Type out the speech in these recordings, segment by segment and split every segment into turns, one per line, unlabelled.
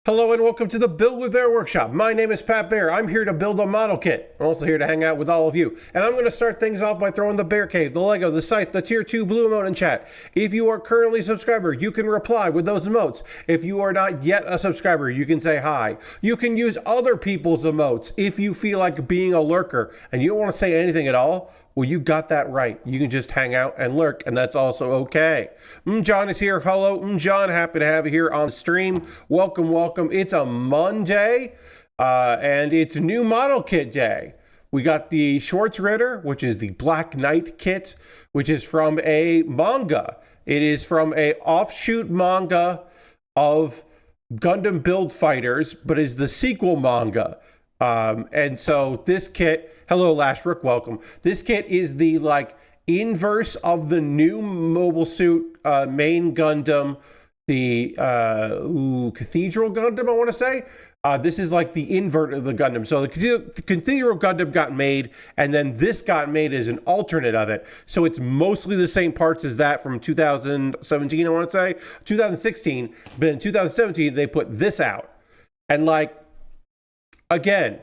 Hello and welcome to the Build with Baer Workshop. My name is Pat Baer. I'm here to build a model kit. I'm also here to hang out with all of you. And I'm going to start things off by throwing the Bear Cave, the Lego, the site, the Tier 2 Blue emote in chat. If you are currently a subscriber, you can reply with those emotes. If you are not yet a subscriber, you can say hi. You can use other people's emotes if you feel like being a lurker and you don't want to say anything at all. Well, you got that right. You can just hang out and lurk, and that's also okay. John is here. Hello, John. Happy to have you here on the stream. Welcome, welcome. It's a Monday, and it's new model kit day. We got the Schwarzritter, which is the Black Knight kit, which is from a manga. It is from a offshoot manga of Gundam Build Fighters, but is the sequel manga. And so this kit, hello Lashbrook, welcome. This kit is the inverse of the new Mobile Suit main Gundam, the Cathedral Gundam, I want to say. This is like the invert of the Gundam. So the Cathedral Gundam got made, and then this got made as an alternate of it. So it's mostly the same parts as that from 2017, I want to say. 2016, but in 2017, they put this out. And again,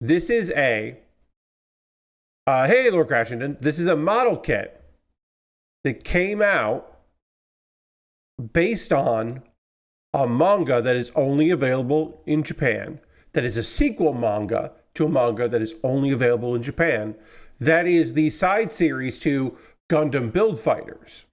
this is hey, Lord Crashington, this is a model kit that came out based on a manga that is only available in Japan, that is a sequel manga to a manga that is only available in Japan. That is the side series to Gundam Build Fighters.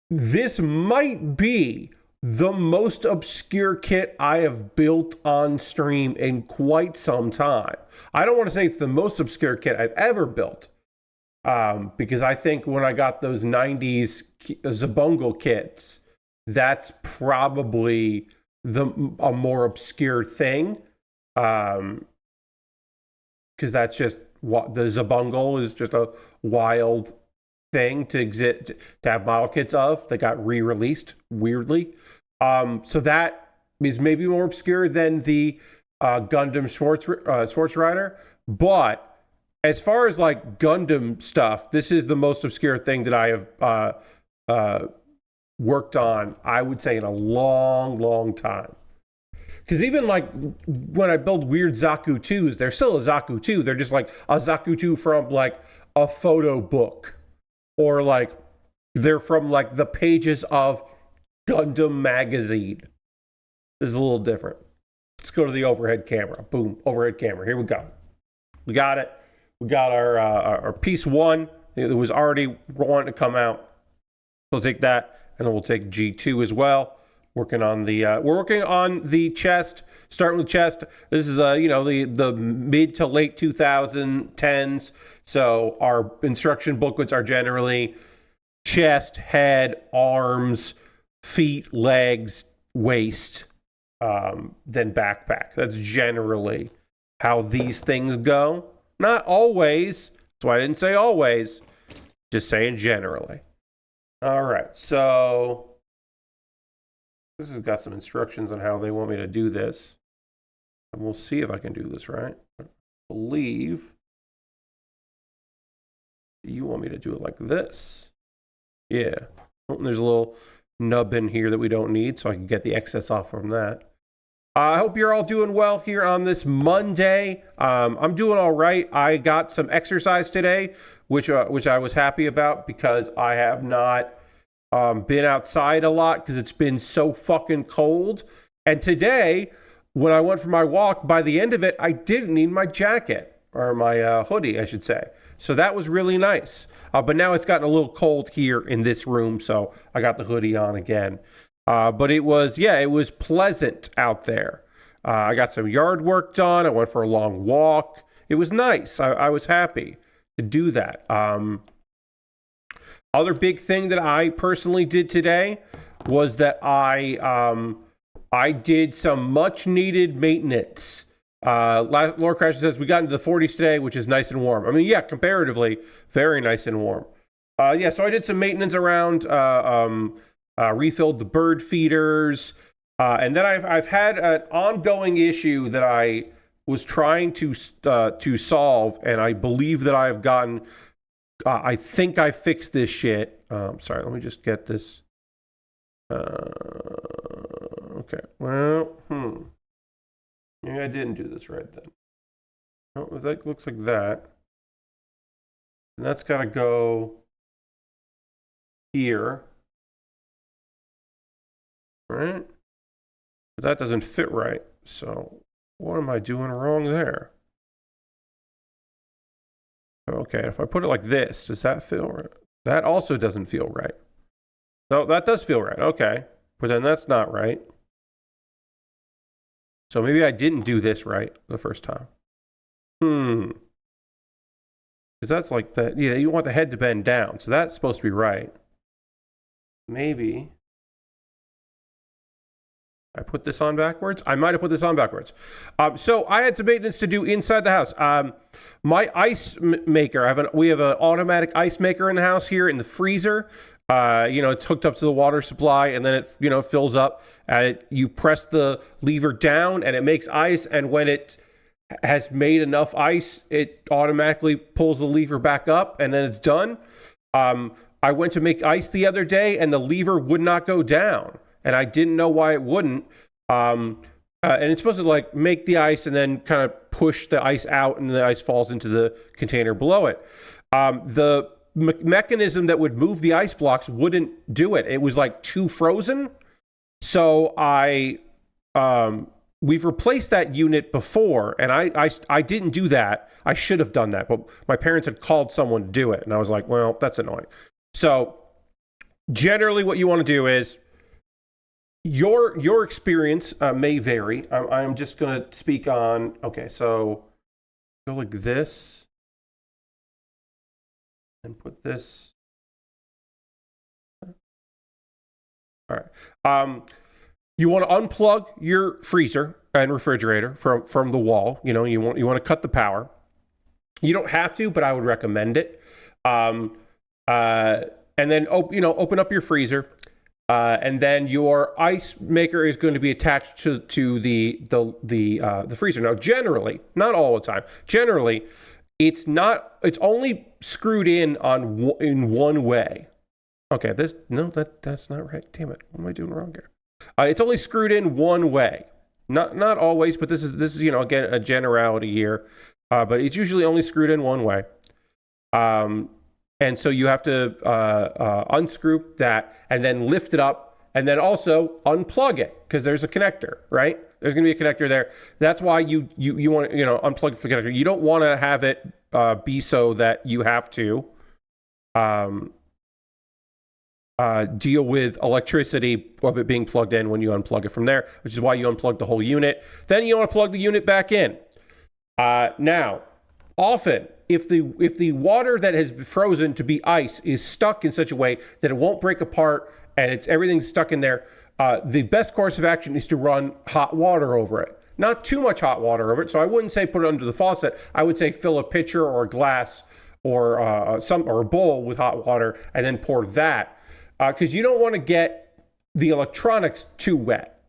This might be the most obscure kit I have built on stream in quite some time. I don't want to say it's the most obscure kit I've ever built, because I think when I got those 90s Zabungle kits, that's probably a more obscure thing, because that's just what the Zabungle is, just a wild thing to exist, to have model kits of that got re-released weirdly. So that is maybe more obscure than the Gundam Schwarzritter, but as far as Gundam stuff, this is the most obscure thing that I have worked on, I would say, in a long time. Because even when I build weird Zaku 2s, they're still a Zaku 2. They're just like a Zaku 2 from a photo book. Or they're from the pages of Gundam magazine. This is a little different. Let's go to the overhead camera. Boom, overhead camera. Here we go. We got it. We got our piece one. It was already wanting to come out. We'll take that, and then we'll take G2 as well. Working on we're working on the chest. Starting with chest. This is the mid to late 2010s. So our instruction booklets are generally chest, head, arms, feet, legs, waist, then backpack. That's generally how these things go. Not always. That's why I didn't say always. Just saying generally. All right. So this has got some instructions on how they want me to do this. And we'll see if I can do this right. I believe you want me to do it like this. Yeah. Oh, there's a little nub in here that we don't need, so I can get the excess off from that. I hope you're all doing well here on this Monday. I'm doing all right. I got some exercise today, which I was happy about because I have not been outside a lot because it's been so fucking cold. And today, when I went for my walk, by the end of it, I didn't need my jacket, or my hoodie, I should say. So that was really nice. But now it's gotten a little cold here in this room, so I got the hoodie on again. But it was pleasant out there. I got some yard work done. I went for a long walk. It was nice. I was happy to do that. Other big thing that I personally did today was that I did some much needed maintenance. Lord Crash says we got into the 40s today, which is nice and warm. I mean, yeah, comparatively, very nice and warm. So I did some maintenance around, refilled the bird feeders, and then I've had an ongoing issue that I was trying to solve, and I believe that I've gotten. I think I fixed this shit. Sorry, let me just get this Okay, well, maybe I didn't do this right then. Oh, that looks like that. And that's got to go here. Right? But that doesn't fit right. So what am I doing wrong there? Okay, if I put it like this, does that feel right? That also doesn't feel right. No, that does feel right. Okay. But then that's not right. So maybe I didn't do this right the first time. Because that's like that. Yeah, you want the head to bend down. So that's supposed to be right. Maybe I put this on backwards. I might have put this on backwards. So I had some maintenance to do inside the house. My ice maker, we have an automatic ice maker in the house here in the freezer. It's hooked up to the water supply, and then it, fills up. You press the lever down, and it makes ice. And when it has made enough ice, it automatically pulls the lever back up, and then it's done. I went to make ice the other day, and the lever would not go down, and I didn't know why it wouldn't. And it's supposed to make the ice and then kind of push the ice out, and the ice falls into the container below it. The mechanism that would move the ice blocks wouldn't do it. It was too frozen. So we've replaced that unit before, and I didn't do that. I should have done that, but my parents had called someone to do it, and I was like, well, that's annoying. So generally what you want to do is your experience may vary. I'm just going to speak on, okay, so go like this and put this. All right. You want to unplug your freezer and refrigerator from the wall. You want to cut the power. You don't have to, but I would recommend it. And then open up your freezer, and then your ice maker is going to be attached to the freezer. Now, generally, not all the time. Generally, it's only screwed in one way. Okay, that's not right. Damn it, what am I doing wrong here? It's only screwed in one way. Not always, but this is again a generality here. But it's usually only screwed in one way. And so you have to unscrew that and then lift it up and then also unplug it because there's a connector, right? There's going to be a connector there. That's why you want to unplug the connector. You don't want to have it be so that you have to deal with electricity of it being plugged in when you unplug it from there, which is why you unplug the whole unit. Then you want to plug the unit back in. Now, often, if the water that has been frozen to be ice is stuck in such a way that it won't break apart and everything's stuck in there, the best course of action is to run hot water over it. Not too much hot water over it, so I wouldn't say put it under the faucet. I would say fill a pitcher or a glass or a bowl with hot water and then pour that. Because you don't want to get the electronics too wet,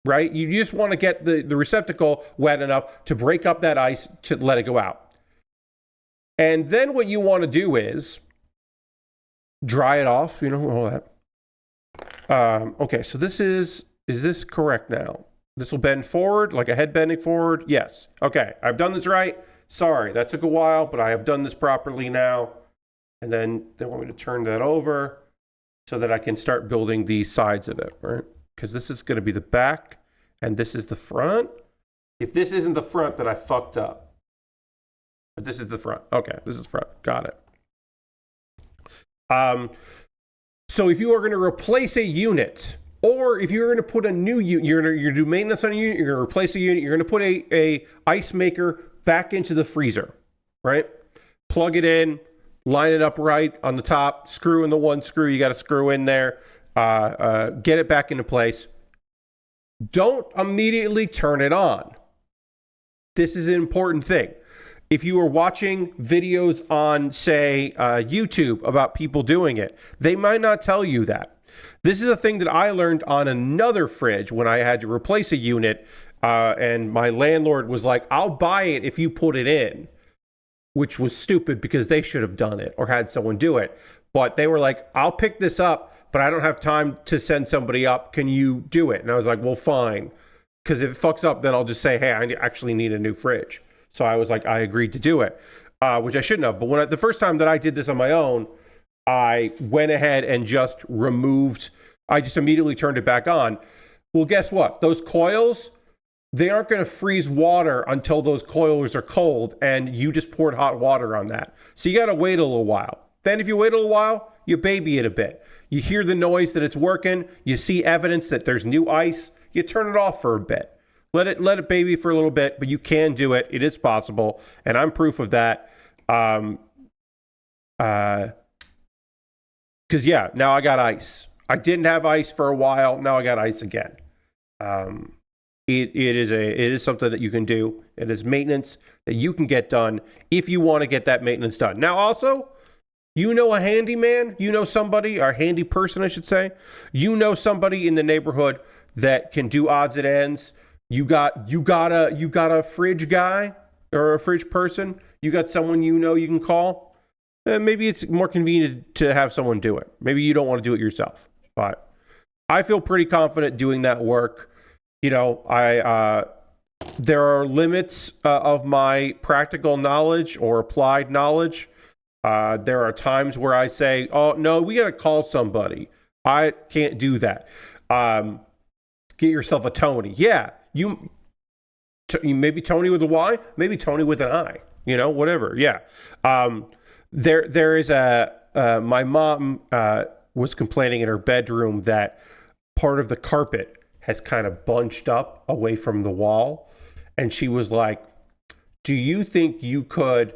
right? You just want to get the receptacle wet enough to break up that ice to let it go out. And then what you want to do is dry it off, all that. Okay, so is this correct now? This will bend forward, like a head bending forward? Yes. Okay, I've done this right. Sorry, that took a while, but I have done this properly now. And then they want me to turn that over so that I can start building the sides of it, right? Because this is going to be the back, and this is the front. If this isn't the front, then I fucked up. But this is the front. Okay, this is the front. Got it. So if you are going to replace a unit, or if you're going to put a new unit, you're going to do maintenance on a unit, you're going to replace a unit, you're going to put a ice maker back into the freezer, right? Plug it in, line it up right on the top, screw in the one screw you got to screw in there, get it back into place. Don't immediately turn it on. This is an important thing. If you are watching videos on, say, YouTube about people doing it, they might not tell you that. This is a thing that I learned on another fridge when I had to replace a unit, and my landlord was like, I'll buy it if you put it in, which was stupid because they should have done it or had someone do it. But they were like, I'll pick this up but I don't have time to send somebody up. Can you do it? And I was like, well, fine. Because if it fucks up, then I'll just say, hey, I actually need a new fridge. So I was like, I agreed to do it, which I shouldn't have. But the first time that I did this on my own, I went ahead and just I just immediately turned it back on. Well, guess what? Those coils, they aren't going to freeze water until those coils are cold, and you just poured hot water on that. So you got to wait a little while. Then if you wait a little while, you baby it a bit. You hear the noise that it's working. You see evidence that there's new ice. You turn it off for a bit. Let it baby for a little bit, but you can do it. It is possible, and I'm proof of that. Because, yeah, now I got ice. I didn't have ice for a while. Now I got ice again. It is something that you can do. It is maintenance that you can get done if you want to get that maintenance done. Now, also, you know a handyman, you know somebody, or a handy person, I should say. You know somebody in the neighborhood that can do odds and ends. You got a fridge guy or a fridge person. You got someone you know you can call. Maybe it's more convenient to have someone do it. Maybe you don't want to do it yourself. But I feel pretty confident doing that work. You know, there are limits of my practical knowledge or applied knowledge. There are times where I say, oh, no, we got to call somebody. I can't do that. Get yourself a Tony. Yeah, you maybe Tony with a Y, maybe Tony with an I, you know, whatever. Yeah. There is my mom was complaining in her bedroom that part of the carpet has kind of bunched up away from the wall. And she was like, do you think you could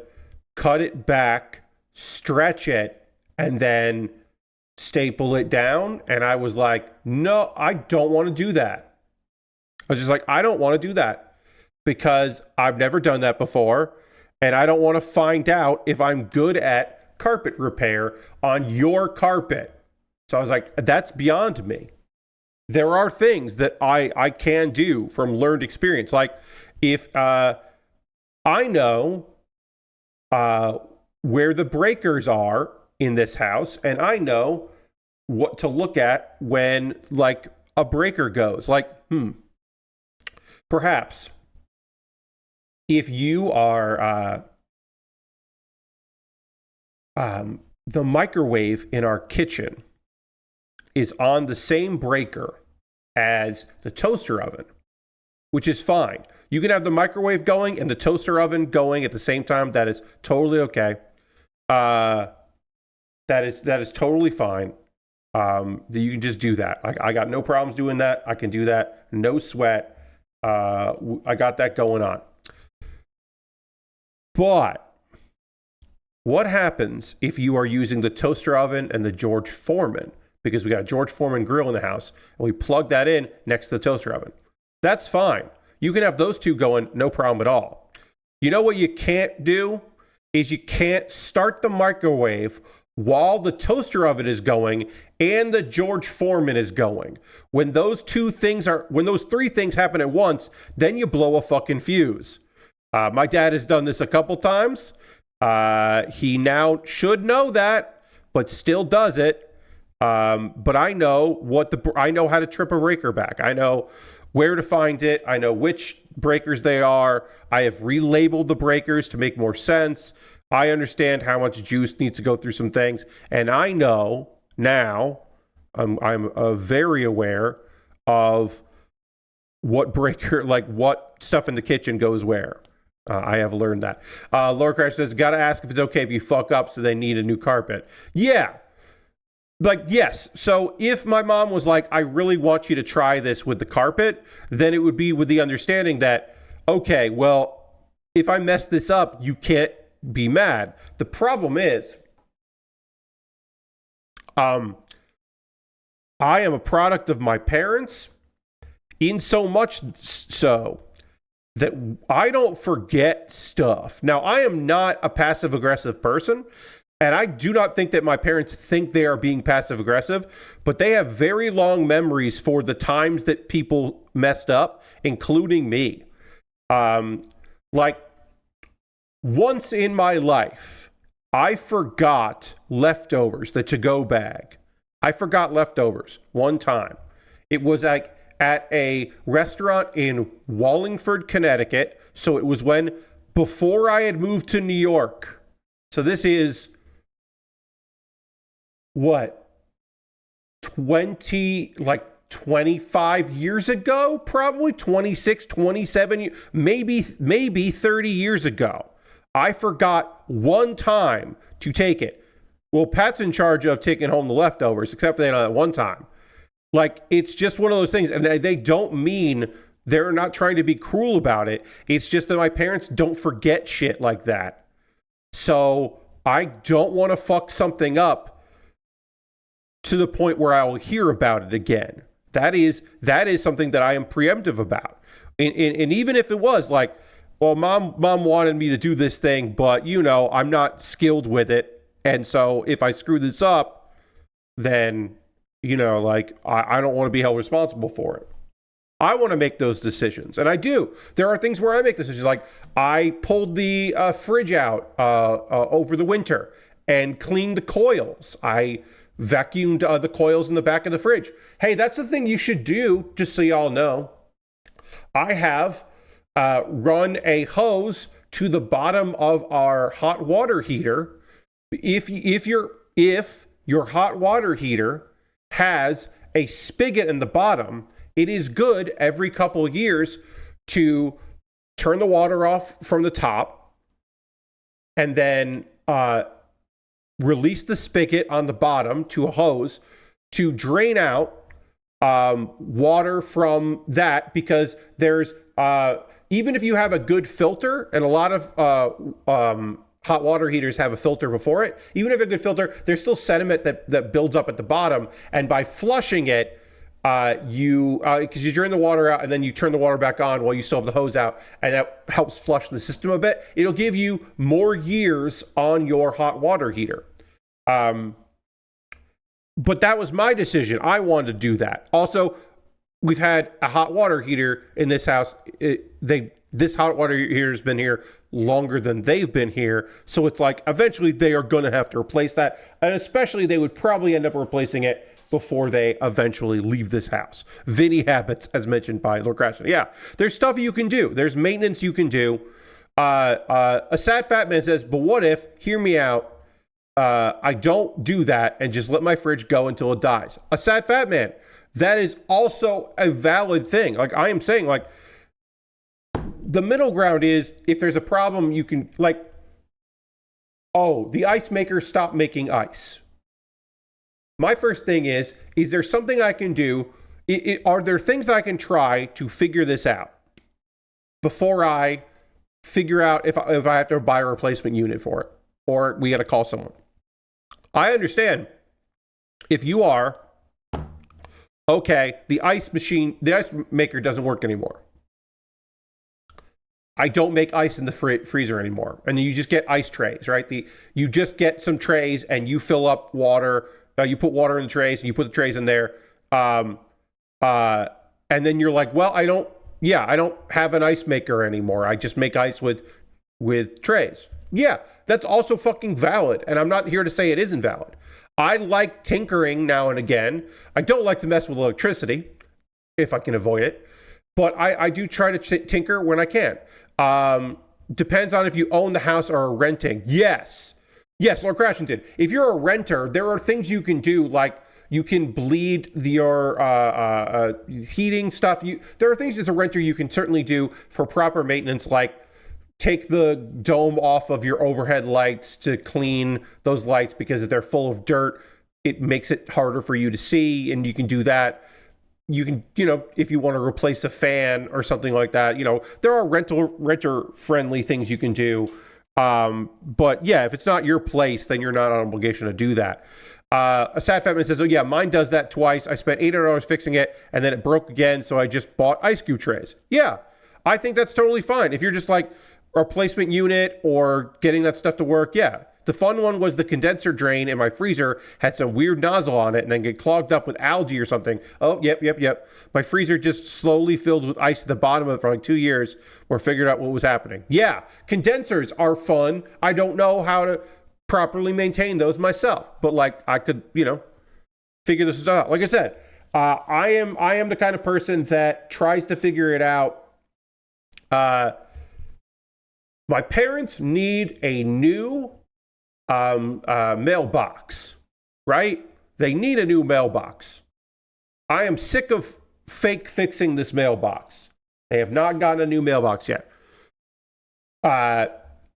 cut it back, stretch it, and then staple it down? And I was like, no, I don't want to do that. I was just like, I don't want to do that because I've never done that before. And I don't want to find out if I'm good at carpet repair on your carpet. So I was like, that's beyond me. There are things that I can do from learned experience. Like if I know where the breakers are in this house, and I know what to look at when like a breaker goes. Like, perhaps if you are the microwave in our kitchen is on the same breaker as the toaster oven, which is fine. You can have the microwave going and the toaster oven going at the same time. That is totally okay. That is totally fine. You can just do that. I got no problems doing that. I can do that. No sweat. I got that going on. But what happens if you are using the toaster oven and the George Foreman? Because we got a George Foreman grill in the house, and we plug that in next to the toaster oven. That's fine. You can have those two going, no problem at all. You know what you can't do? Is you can't start the microwave while the toaster oven is going and the George Foreman is going. When those three things happen at once, then you blow a fucking fuse. My dad has done this a couple times. He now should know that, but still does it. But I know I know how to trip a breaker back. I know where to find it. I know which breakers they are. I have relabeled the breakers to make more sense. I understand how much juice needs to go through some things. And I know now, I'm very aware of what breaker, like what stuff in the kitchen goes where. I have learned that. Laura Crash says, gotta ask if it's okay if you fuck up so they need a new carpet. Yeah. Like, yes. So if my mom was like, I really want you to try this with the carpet, then it would be with the understanding that, okay, well, if I mess this up, you can't be mad. The problem is, I am a product of my parents, in so much so that I don't forget stuff. Now, I am not a passive-aggressive person, and I do not think that my parents think they are being passive-aggressive, but they have very long memories for the times that people messed up, including me. Like, once in my life, I forgot leftovers, the to-go bag. I forgot leftovers one time. It was like at a restaurant in Wallingford, Connecticut. So it was before I had moved to New York. So this is what, 25 years ago, probably 26, 27, maybe 30 years ago. I forgot one time to take it. Well, Pat's in charge of taking home the leftovers, except for that one time. Like, it's just one of those things. And they don't mean, they're not trying to be cruel about it. It's just that my parents don't forget shit like that. So I don't want to fuck something up to the point where I will hear about it again. That is something that I am preemptive about. And even if it was like, well, mom wanted me to do this thing, but I'm not skilled with it. And so if I screw this up, then, I don't want to be held responsible for it. I want to make those decisions. And I do. There are things where I make decisions. Like I pulled the fridge out over the winter and cleaned the coils. I vacuumed the coils in the back of the fridge. Hey, that's the thing you should do, just so y'all know. I have run a hose to the bottom of our hot water heater. If your hot water heater has a spigot in the bottom, it is good every couple of years to turn the water off from the top and then release the spigot on the bottom to a hose to drain out water from that, because there's even if you have a good filter, and a lot of hot water heaters have a filter before it. Even if you have a good filter, there's still sediment that builds up at the bottom. And by flushing it, because you drain the water out and then you turn the water back on while you still have the hose out, and that helps flush the system a bit. It'll give you more years on your hot water heater. But that was my decision. I wanted to do that. Also, we've had a hot water heater in this house. This hot water heater has been here longer than they've been here. So it's like, eventually they are going to have to replace that. And especially they would probably end up replacing it before they eventually leave this house. Vinny habits, as mentioned by Lord Crashton. Yeah, there's stuff you can do. There's maintenance you can do. A sad fat man says, but what if, hear me out, I don't do that and just let my fridge go until it dies? A sad fat man, that is also a valid thing. Like I am saying, like, the middle ground is, if there's a problem, you can, like, oh, the ice maker stopped making ice. My first thing is there something I can do? Are there things I can try to figure this out before I figure out if I have to buy a replacement unit for it, or we got to call someone? I understand if you are, okay, the ice maker doesn't work anymore. I don't make ice in the freezer anymore. And you just get ice trays, right? You just get some trays and you fill up water. You put water in the trays and you put the trays in there. And then you're like, well, I don't have an ice maker anymore. I just make ice with trays. Yeah, that's also fucking valid. And I'm not here to say it isn't valid. I like tinkering now and again. I don't like to mess with electricity if I can avoid it. But I do try to tinker when I can. Depends on if you own the house or are renting. Yes, Lord Crashington. If you're a renter, there are things you can do, like you can bleed your heating stuff. There are things as a renter you can certainly do for proper maintenance, like take the dome off of your overhead lights to clean those lights, because if they're full of dirt, it makes it harder for you to see, and you can do that. You can, if you want to replace a fan or something like that, there are renter-friendly things you can do. But yeah, if it's not your place, then you're not on obligation to do that. A sad fat man says, oh yeah, mine does that twice. I spent $800 fixing it, and then it broke again, so I just bought ice cube trays. Yeah, I think that's totally fine. If you're just like a replacement unit or getting that stuff to work, yeah. The fun one was the condenser drain in my freezer had some weird nozzle on it and then get clogged up with algae or something. Oh, yep. My freezer just slowly filled with ice at the bottom of it for like 2 years, or figured out what was happening. Yeah, condensers are fun. I don't know how to properly maintain those myself, but like I could, figure this stuff out. Like I said, I am the kind of person that tries to figure it out. My parents need a new mailbox, right? They need a new mailbox. I am sick of fake fixing this mailbox. They have not gotten a new mailbox yet.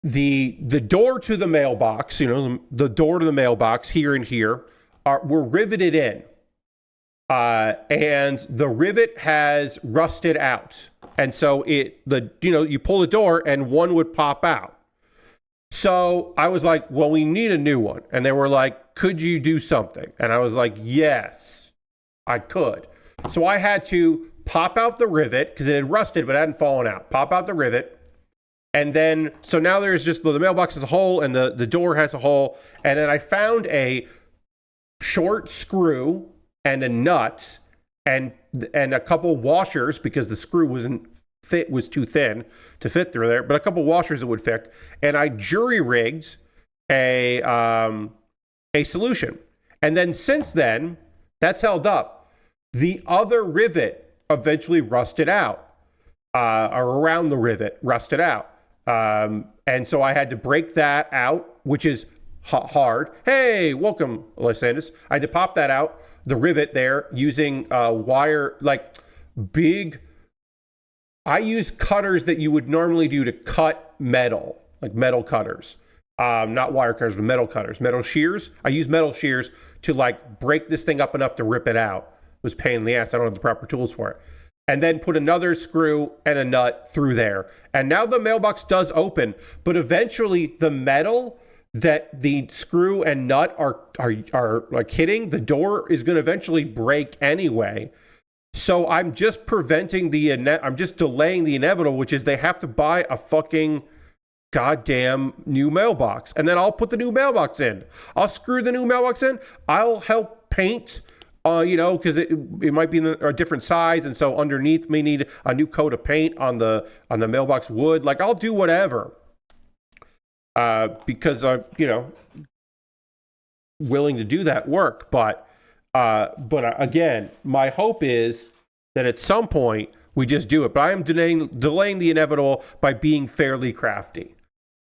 The door to the mailbox, the door to the mailbox here and here were riveted in. And the rivet has rusted out. And so you pull the door and one would pop out. So I was like, well, we need a new one. And they were like, could you do something? And I was like, yes, I could. So I had to pop out the rivet because it had rusted, but it hadn't fallen out. Pop out the rivet. And then, so now there's just the mailbox has a hole and the door has a hole. And then I found a short screw and a nut and a couple washers because the screw was too thin to fit through there, but a couple washers that would fit. And I jury rigged a solution. And then since then, that's held up. The other rivet eventually rusted out, or around the rivet rusted out. And so I had to break that out, which is hard. Hey, welcome, Lysander. I had to pop that out, the rivet there, using wire, like big. I use cutters that you would normally do to cut metal, like metal cutters. Not wire cutters, but metal cutters, metal shears. I use metal shears to like break this thing up enough to rip it out. It was a pain in the ass. I don't have the proper tools for it. And then put another screw and a nut through there. And now the mailbox does open, but eventually the metal that the screw and nut are like hitting, the door is going to eventually break anyway. So I'm just I'm just delaying the inevitable, which is they have to buy a fucking goddamn new mailbox. And then I'll put the new mailbox in. I'll screw the new mailbox in. I'll help paint, because it might be in a different size. And so underneath may need a new coat of paint on the mailbox wood. Like I'll do whatever. Because I'm, willing to do that work. But again, my hope is that at some point we just do it. But I am delaying the inevitable by being fairly crafty.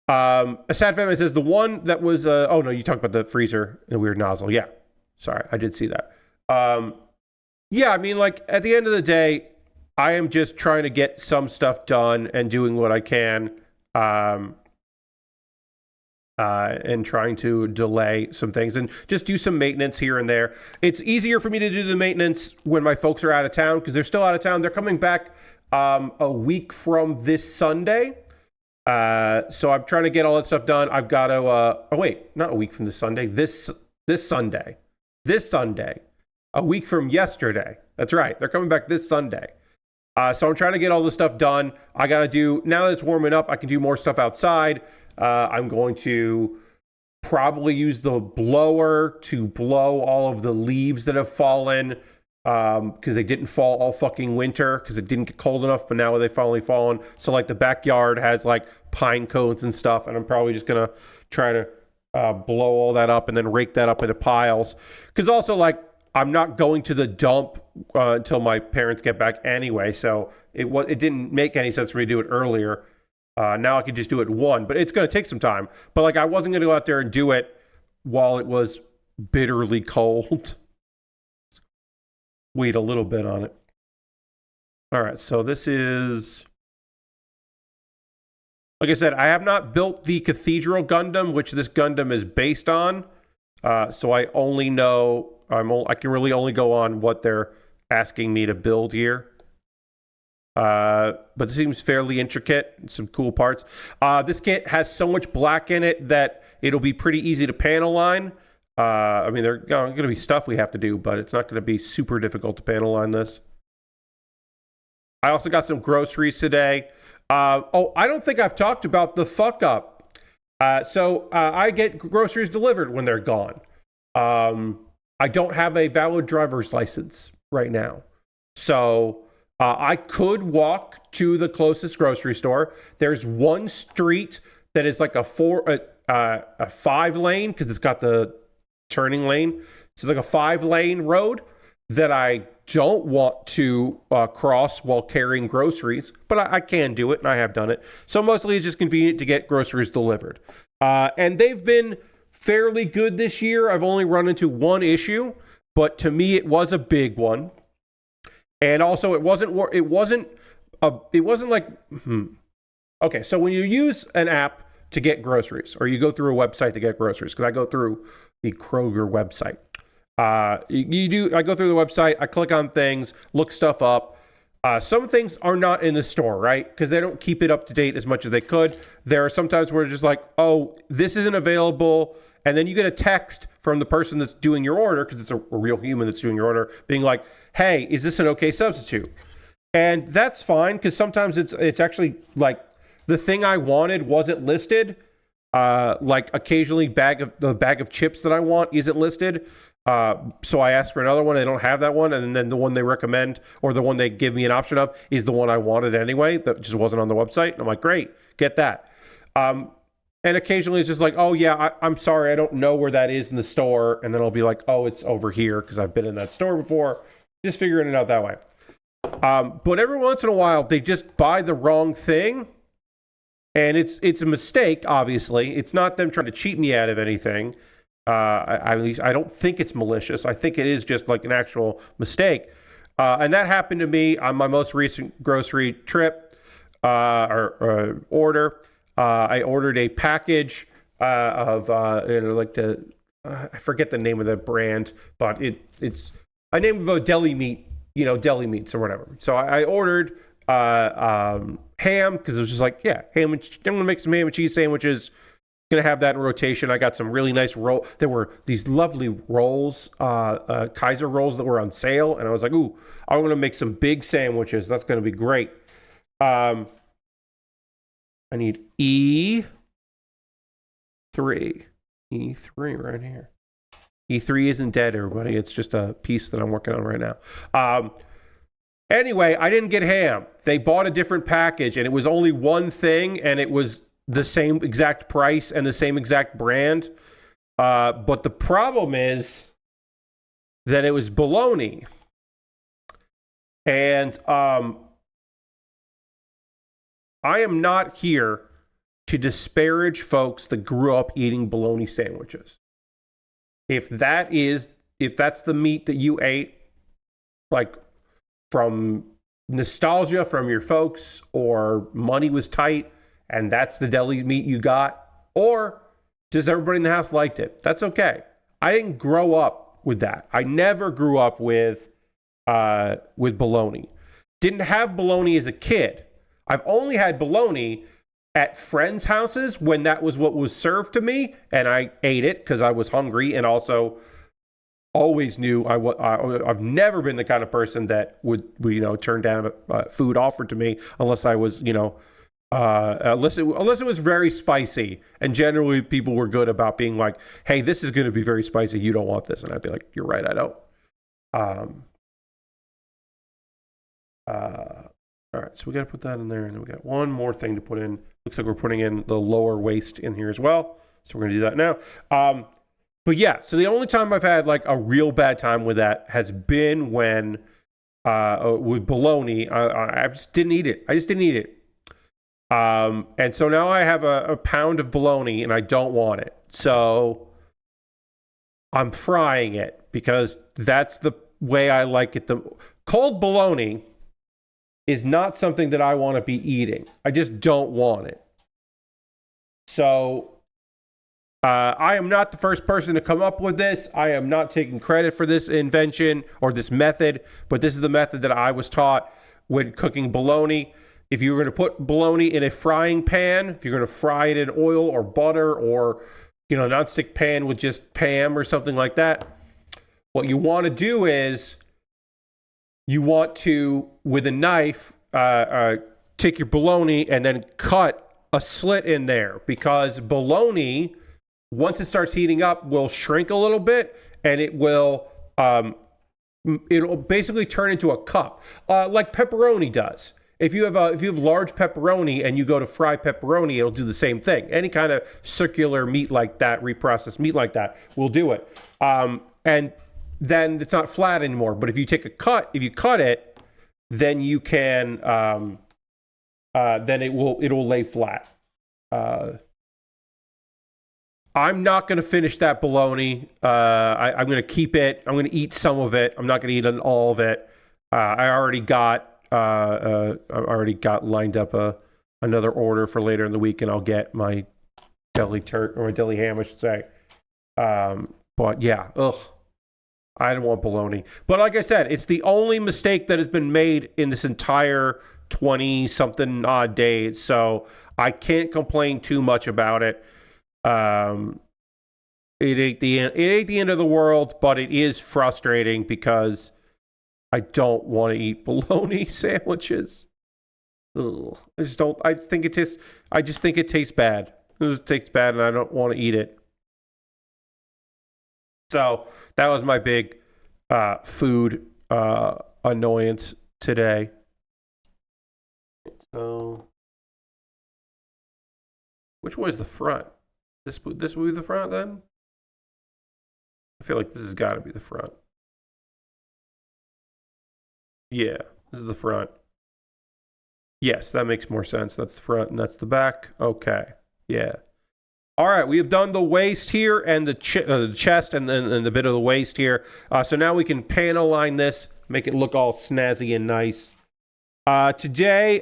A sad family says the one that was, oh no, you talked about the freezer and the weird nozzle. Yeah. Sorry. I did see that. Yeah. I mean, like at the end of the day, I am just trying to get some stuff done and doing what I can. And trying to delay some things and just do some maintenance here and there. It's easier for me to do the maintenance when my folks are out of town because they're still out of town. They're coming back a week from this Sunday. So I'm trying to get all that stuff done. I've got to, not a week from this Sunday. This Sunday. A week from yesterday. That's right. They're coming back this Sunday. So I'm trying to get all this stuff done. I got to do, now that it's warming up, I can do more stuff outside. I'm going to probably use the blower to blow all of the leaves that have fallen because they didn't fall all fucking winter because it didn't get cold enough, but now they've finally fallen. So like the backyard has like pine cones and stuff, and I'm probably just going to try to blow all that up and then rake that up into piles. Because also like I'm not going to the dump until my parents get back anyway, so it didn't make any sense for me to do it earlier. Now I can just do it one, but it's going to take some time. But like I wasn't going to go out there and do it while it was bitterly cold. Wait a little bit on it. All right, so this is, like I said, I have not built the Cathedral Gundam, which this Gundam is based on. So I only know, I can really only go on what they're asking me to build here. But it seems fairly intricate. Some cool parts. This kit has so much black in it that it'll be pretty easy to panel line. I mean, there's going to be stuff we have to do, but it's not going to be super difficult to panel line this. I also got some groceries today. I don't think I've talked about the fuck up. So I get groceries delivered when they're gone. I don't have a valid driver's license right now. So I could walk to the closest grocery store. There's one street that is like a 5 lane because it's got the turning lane. It's like a 5-lane road that I don't want to cross while carrying groceries, but I can do it, and I have done it. So mostly it's just convenient to get groceries delivered. And they've been fairly good this year. I've only run into one issue, but to me it was a big one. And also it wasn't like, okay, so when you use an app to get groceries, or you go through a website to get groceries, because I go through the Kroger website. I go through the website, I click on things, look stuff up. Some things are not in the store, right? Because they don't keep it up to date as much as they could. There are sometimes where it's just like, oh, this isn't available. And then you get a text from the person that's doing your order, because it's a real human that's doing your order, being like, hey, is this an okay substitute? And that's fine, because sometimes it's actually like the thing I wanted wasn't listed. Like occasionally the bag of chips that I want isn't listed. So I asked for another one. They don't have that one. And then the one they recommend, or the one they give me an option of, is the one I wanted anyway, that just wasn't on the website. And I'm like, great, get that. And occasionally it's just like, oh yeah, I'm sorry, I don't know where that is in the store. And then I'll be like, oh, it's over here, because I've been in that store before. Just figuring it out that way. But every once in a while, they just buy the wrong thing. And it's a mistake, obviously. It's not them trying to cheat me out of anything. At least I don't think it's malicious. I think it is just like an actual mistake. And that happened to me on my most recent grocery trip or order. I ordered a package of I forget the name of the brand, but it's a name of a deli meat, deli meats or whatever. So I ordered ham, because it was just like, yeah, I'm gonna make some ham and cheese sandwiches. Gonna have that in rotation. I got some really nice roll. There were these lovely rolls, Kaiser rolls that were on sale, and I was like, ooh, I'm gonna make some big sandwiches. That's gonna be great. I need E3 right here. E3 isn't dead, everybody. It's just a piece that I'm working on right now. Anyway, I didn't get ham. They bought a different package, and it was only one thing, and it was the same exact price and the same exact brand. But the problem is that it was bologna. And I am not here to disparage folks that grew up eating bologna sandwiches. If that's the meat that you ate, like from nostalgia from your folks, or money was tight and that's the deli meat you got, or just everybody in the house liked it, that's okay. I didn't grow up with that. I never grew up with bologna. Didn't have bologna as a kid. I've only had bologna at friends' houses when that was what was served to me, and I ate it because I was hungry, and also always knew I've never been the kind of person that would turn down food offered to me unless I was unless it was very spicy. And generally people were good about being like, hey, this is going to be very spicy, you don't want this. And I'd be like, you're right, I don't. All right, so we got to put that in there, and then we got one more thing to put in. Looks like we're putting in the lower waist in here as well, so we're going to do that now. But yeah, so the only time I've had like a real bad time with that has been when with bologna. I just didn't eat it. And so now I have a pound of bologna, and I don't want it. So I'm frying it, because that's the way I like it. The cold bologna is not something that I want to be eating. I just don't want it. So I am not the first person to come up with this. I am not taking credit for this invention or this method, but this is the method that I was taught when cooking bologna. If you're going to put bologna in a frying pan, if you're going to fry it in oil or butter, or nonstick pan with just Pam or something like that, what you want to do is you want to, with a knife, take your bologna and then cut a slit in there, because bologna, once it starts heating up, will shrink a little bit, and it'll basically turn into a cup, like pepperoni does. If you have large pepperoni and you go to fry pepperoni, it'll do the same thing. Any kind of circular meat like that, reprocessed meat like that, will do it. And then it's not flat anymore. But if you take a cut, if you cut it, then you can, then it'll lay flat. I'm not going to finish that bologna. I'm going to keep it. I'm going to eat some of it. I'm not going to eat all of it. I already got lined up another order for later in the week, and I'll get my deli or my deli ham, I should say. But yeah, I don't want bologna. But like I said, it's the only mistake that has been made in this entire 20-something odd days, so I can't complain too much about it. It ain't the end of the world, but it is frustrating because I don't want to eat bologna sandwiches. Ugh. I just think it tastes bad. It just tastes bad, and I don't want to eat it. So that was my big food annoyance today. So, which way is the front? This will be the front then? I feel like this has got to be the front. Yeah, this is the front. Yes, that makes more sense. That's the front and that's the back. Okay, yeah. All right, we have done the waist here and the chest and the bit of the waist here. So now we can panel line this, make it look all snazzy and nice. Today,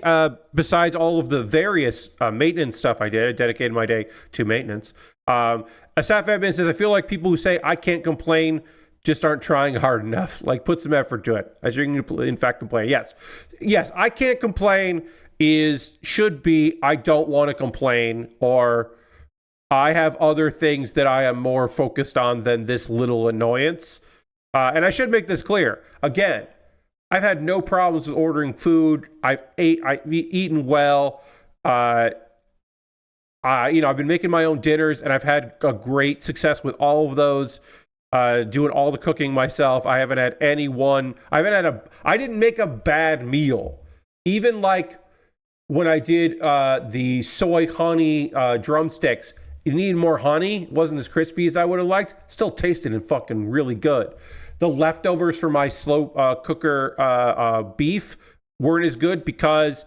besides all of the various maintenance stuff I did, I dedicated my day to maintenance. Asaf Edmond says, I feel like people who say I can't complain just aren't trying hard enough. Like, put some effort to it. As you can, in fact, complain. Yes, I can't complain should be I don't want to complain, or I have other things that I am more focused on than this little annoyance. And I should make this clear. Again, I've had no problems with ordering food. I've eaten well. I've been making my own dinners, and I've had a great success with all of those. Doing all the cooking myself. I haven't had I didn't make a bad meal. Even like when I did the soy honey drumsticks, it needed more honey. It wasn't as crispy as I would have liked. Still tasted and fucking really good. The leftovers from my slow cooker beef weren't as good because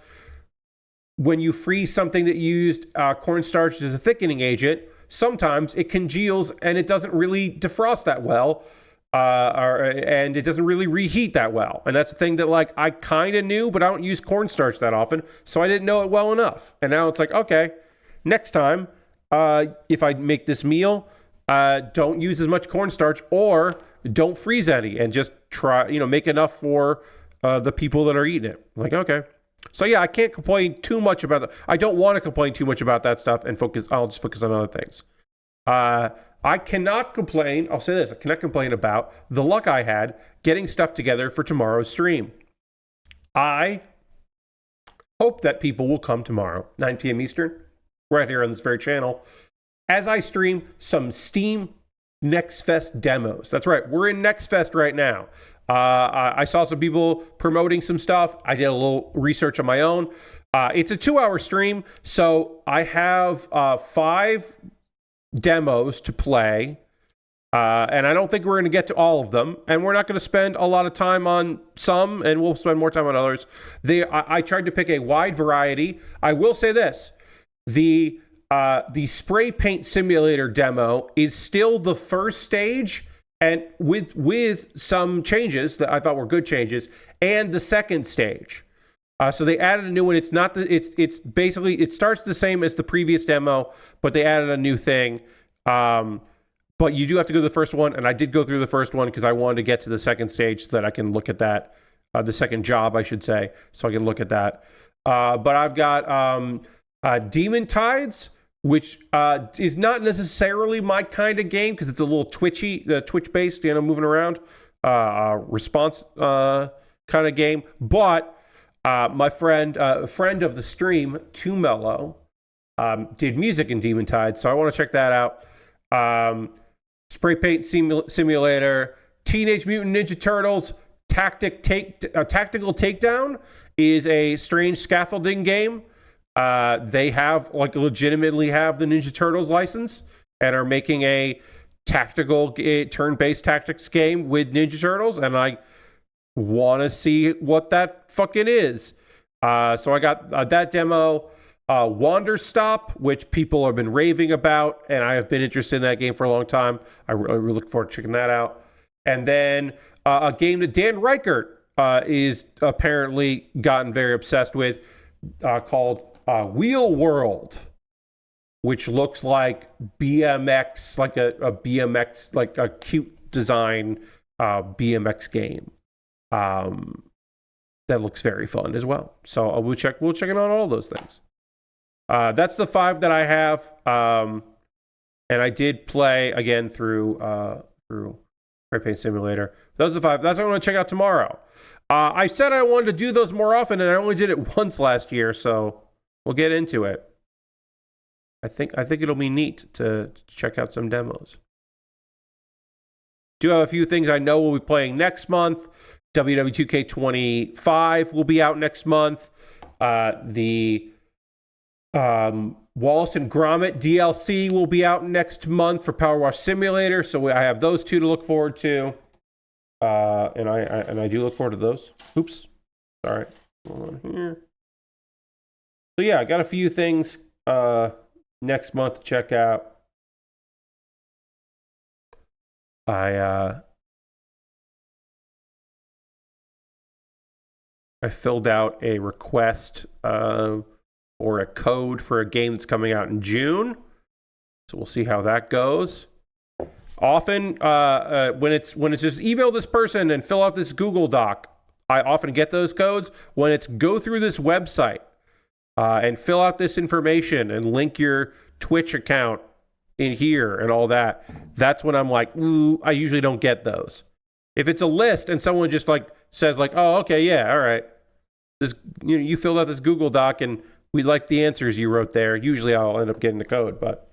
when you freeze something that used cornstarch as a thickening agent, sometimes it congeals and it doesn't really defrost that well, and it doesn't really reheat that well. And that's the thing that, like, I kind of knew, but I don't use cornstarch that often, so I didn't know it well enough. And now it's like, okay, next time, if I make this meal, don't use as much cornstarch, or don't freeze any, and just try, make enough for the people that are eating it. Like, okay. So yeah, I can't complain too much about that. I don't want to complain too much about that stuff and I'll just focus on other things. I cannot complain. I'll say this. I cannot complain about the luck I had getting stuff together for tomorrow's stream. I hope that people will come tomorrow, 9 p.m. Eastern, right here on this very channel, as I stream some Steam Next Fest demos. That's right. We're in Next Fest right now. I saw some people promoting some stuff. I did a little research on my own. It's a 2-hour stream, so I have 5 demos to play, and I don't think we're going to get to all of them, and we're not going to spend a lot of time on some, and we'll spend more time on others. I tried to pick a wide variety. I will say this. The spray paint simulator demo is still the first stage, and with some changes that I thought were good changes, and the second stage. So they added a new one. It's basically, it starts the same as the previous demo, but they added a new thing. But you do have to go to the first one, and I did go through the first one because I wanted to get to the second stage so that I can look at that, the second job, I should say, so I can look at that. But I've got Demon Tides, which is not necessarily my kind of game because it's a little Twitch-based, moving around, response kind of game. But my friend of the stream, Too Mellow, did music in Demon Tide, so I want to check that out. Spray Paint Simulator, Teenage Mutant Ninja Turtles, Tactical Takedown is a strange scaffolding game. They legitimately have the Ninja Turtles license and are making a tactical turn-based tactics game with Ninja Turtles, and I want to see what that fucking is. So I got that demo. Wander Stop, which people have been raving about, and I have been interested in that game for a long time. I really look forward to checking that out. And then a game that Dan Reichert is apparently gotten very obsessed with, called Wheel World, which looks like BMX, like a BMX, like a cute design BMX game. That looks very fun as well. So we'll check in on all those things. That's the 5 that I have. And I did play again through Spray Paint Simulator. Those are the 5. That's what I'm going to check out tomorrow. I said I wanted to do those more often, and I only did it once last year, so we'll get into it. I think it'll be neat to check out some demos. Do have a few things I know we'll be playing next month. WW2K25 will be out next month. The Wallace and Gromit DLC will be out next month for Power Wash Simulator, so I have those 2 to look forward to. And I do look forward to those. Oops. Sorry. Hold on here. So yeah, I got a few things next month to check out. I filled out a request or a code for a game that's coming out in June. So we'll see how that goes. Often, when it's just email this person and fill out this Google Doc, I often get those codes. When it's go through this website and fill out this information and link your Twitch account in here and all that, that's when I'm like, ooh, I usually don't get those. If it's a list and someone just like says like, oh, okay, yeah, all right, this, you filled out this Google Doc and we like the answers you wrote there, usually I'll end up getting the code, but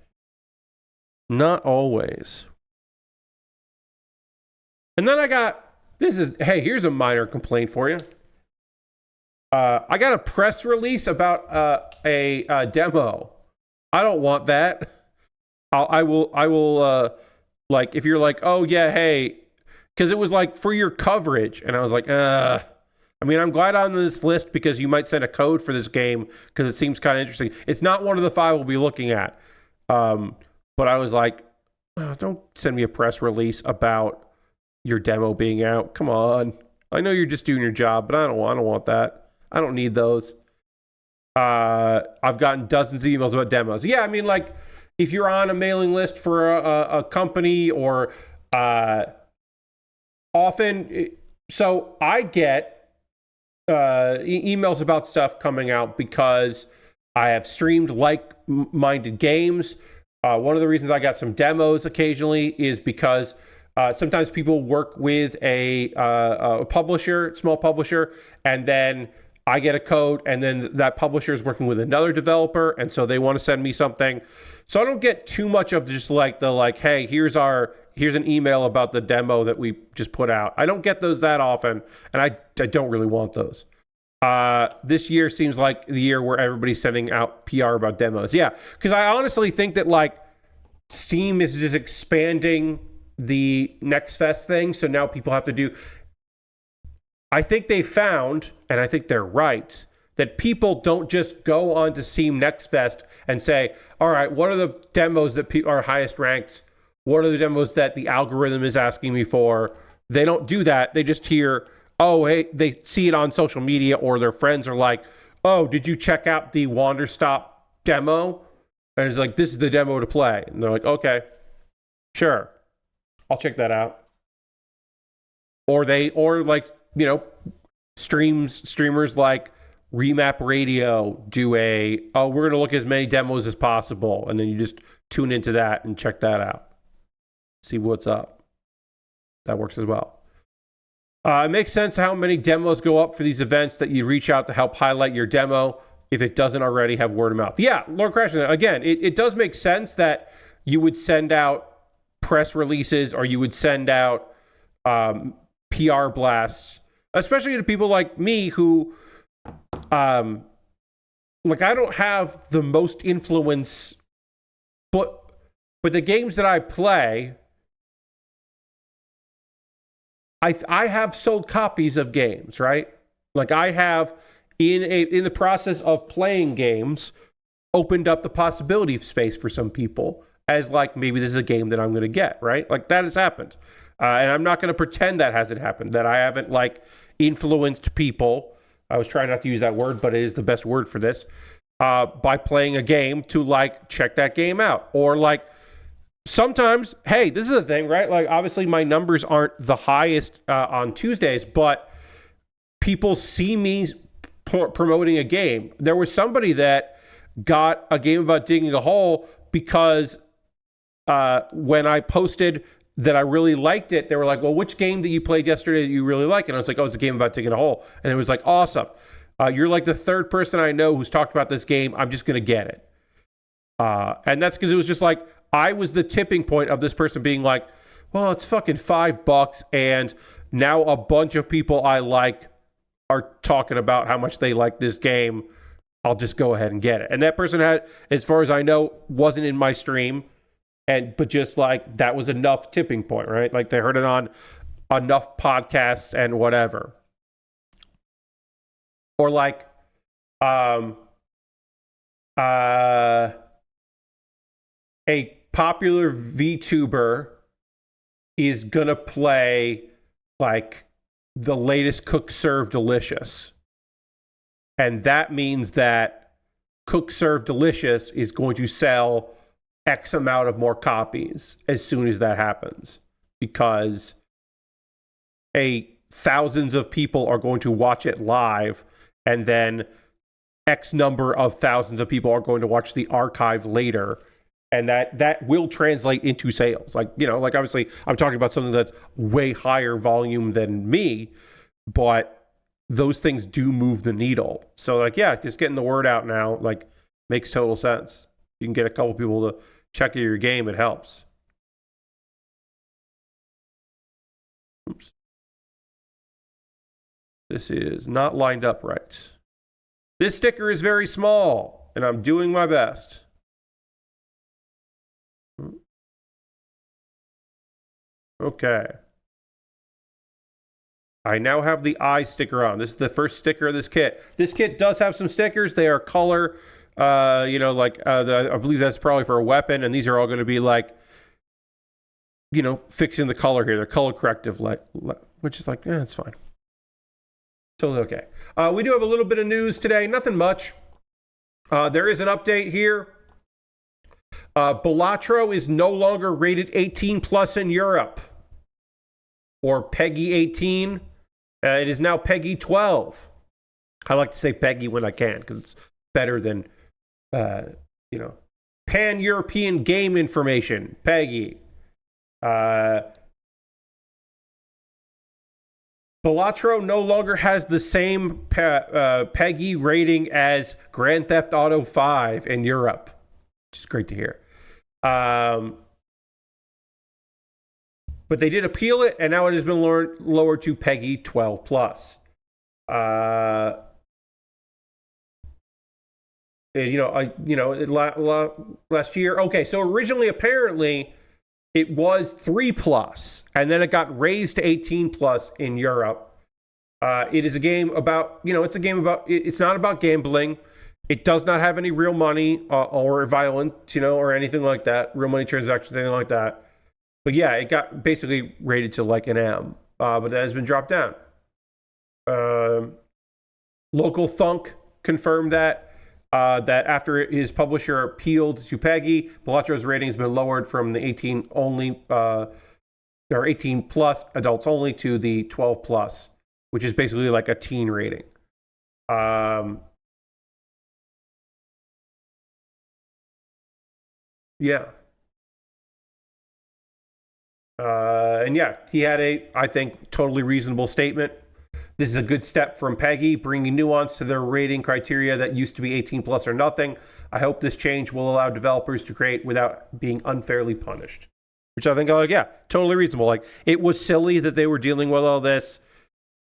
not always. And then I got, here's a minor complaint for you. I got a press release about a demo. I don't want that. I will like, if you're like, oh yeah, hey, because it was like for your coverage, and I was like, I mean, I'm glad I'm on this list because you might send a code for this game because it seems kind of interesting. It's not one of the 5 we'll be looking at, but I was like, oh, don't send me a press release about your demo being out. Come on, I know you're just doing your job, but I don't want that. I don't need those. I've gotten dozens of emails about demos. Yeah, I mean, like, if you're on a mailing list for a company or often, so I get emails about stuff coming out because I have streamed like-minded games. One of the reasons I got some demos occasionally is because sometimes people work with a publisher, small publisher, and then I get a code, and then that publisher is working with another developer, and so they want to send me something. So I don't get too much of just like hey, here's an email about the demo that we just put out. I don't get those that often, and I don't really want those. This year seems like the year where everybody's sending out PR about demos. Yeah, because I honestly think that like Steam is just expanding the Next Fest thing, so now people have to do. I think they found, and I think they're right, that people don't just go on to Steam Next Fest and say, all right, what are the demos that are highest ranked? What are the demos that the algorithm is asking me for? They don't do that. They just hear, oh, hey, they see it on social media, or their friends are like, oh, did you check out the Wander Stop demo? And it's like, this is the demo to play. And they're like, okay, sure, I'll check that out. Or like, streamers like Remap Radio do we're going to look at as many demos as possible. And then you just tune into that and check that out. See what's up. That works as well. It makes sense how many demos go up for these events that you reach out to help highlight your demo if it doesn't already have word of mouth. Yeah, Lord Crashing. Again, it does make sense that you would send out press releases or you would send out PR blasts, especially to people like me who, I don't have the most influence, but the games that I play, I have sold copies of games, right? Like I have in the process of playing games, opened up the possibility of space for some people as like maybe this is a game that I'm going to get, right? Like that has happened, and I'm not going to pretend that hasn't happened. That I haven't like influenced people. I was trying not to use that word, but it is the best word for this. By playing a game to like check that game out, or like sometimes, hey, this is a thing, right? Like obviously my numbers aren't the highest on Tuesdays, but people see me promoting a game. There was somebody that got a game about digging a hole because when I posted that I really liked it, they were like, well, which game that you played yesterday that you really like? And I was like, oh, it's a game about digging a hole. And it was like, awesome. You're like the third person I know who's talked about this game. I'm just going to get it. And that's because it was just like, I was the tipping point of this person being like, well, it's fucking $5. And now a bunch of people I like are talking about how much they like this game. I'll just go ahead and get it. And that person had, as far as I know, wasn't in my stream. But just like that was enough tipping point, right? Like they heard it on enough podcasts and whatever. Or like a popular VTuber is gonna play like the latest Cook Serve Delicious. And that means that Cook Serve Delicious is going to sell X amount of more copies as soon as that happens, because thousands of people are going to watch it live, and then X number of thousands of people are going to watch the archive later, and that will translate into sales. Like, you know, like obviously I'm talking about something that's way higher volume than me, but those things do move the needle. So like, yeah, just getting the word out now, like, makes total sense. You can get a couple people to check your game, it helps. Oops. This is not lined up right. This sticker is very small, and I'm doing my best. Okay. I now have the eye sticker on. This is the first sticker of this kit. This kit does have some stickers. They are color. I believe that's probably for a weapon, and these are all going to be like, you know, fixing the color here. They're color corrective, which is like, it's fine. Totally okay. We do have a little bit of news today. Nothing much. There is an update here. Balatro is no longer rated 18 plus in Europe, or PEGI 18. It is now PEGI 12. I like to say PEGI when I can because it's better than, Pan-European Game Information, PEGI. Balatro no longer has the same PEGI rating as Grand Theft Auto 5 in Europe, which is great to hear. But they did appeal it, and now it has been lowered to PEGI 12 plus. Last year. Okay, so originally, apparently, it was 3 plus, and then it got raised to 18 plus in Europe. It is a game about, it's not about gambling. It does not have any real money or violence, or anything like that. Real money transactions, anything like that. But yeah, it got basically rated to like an M, but that has been dropped down. Local Thunk confirmed that after his publisher appealed to PEGI, Balatro's rating has been lowered from the 18 only or 18 plus adults only to the 12 plus, which is basically like a teen rating. Yeah. And yeah, he had I think, totally reasonable statement. This is a good step from PEGI, bringing nuance to their rating criteria that used to be 18 plus or nothing. I hope this change will allow developers to create without being unfairly punished. Which I think, totally reasonable. Like, it was silly that they were dealing with all this.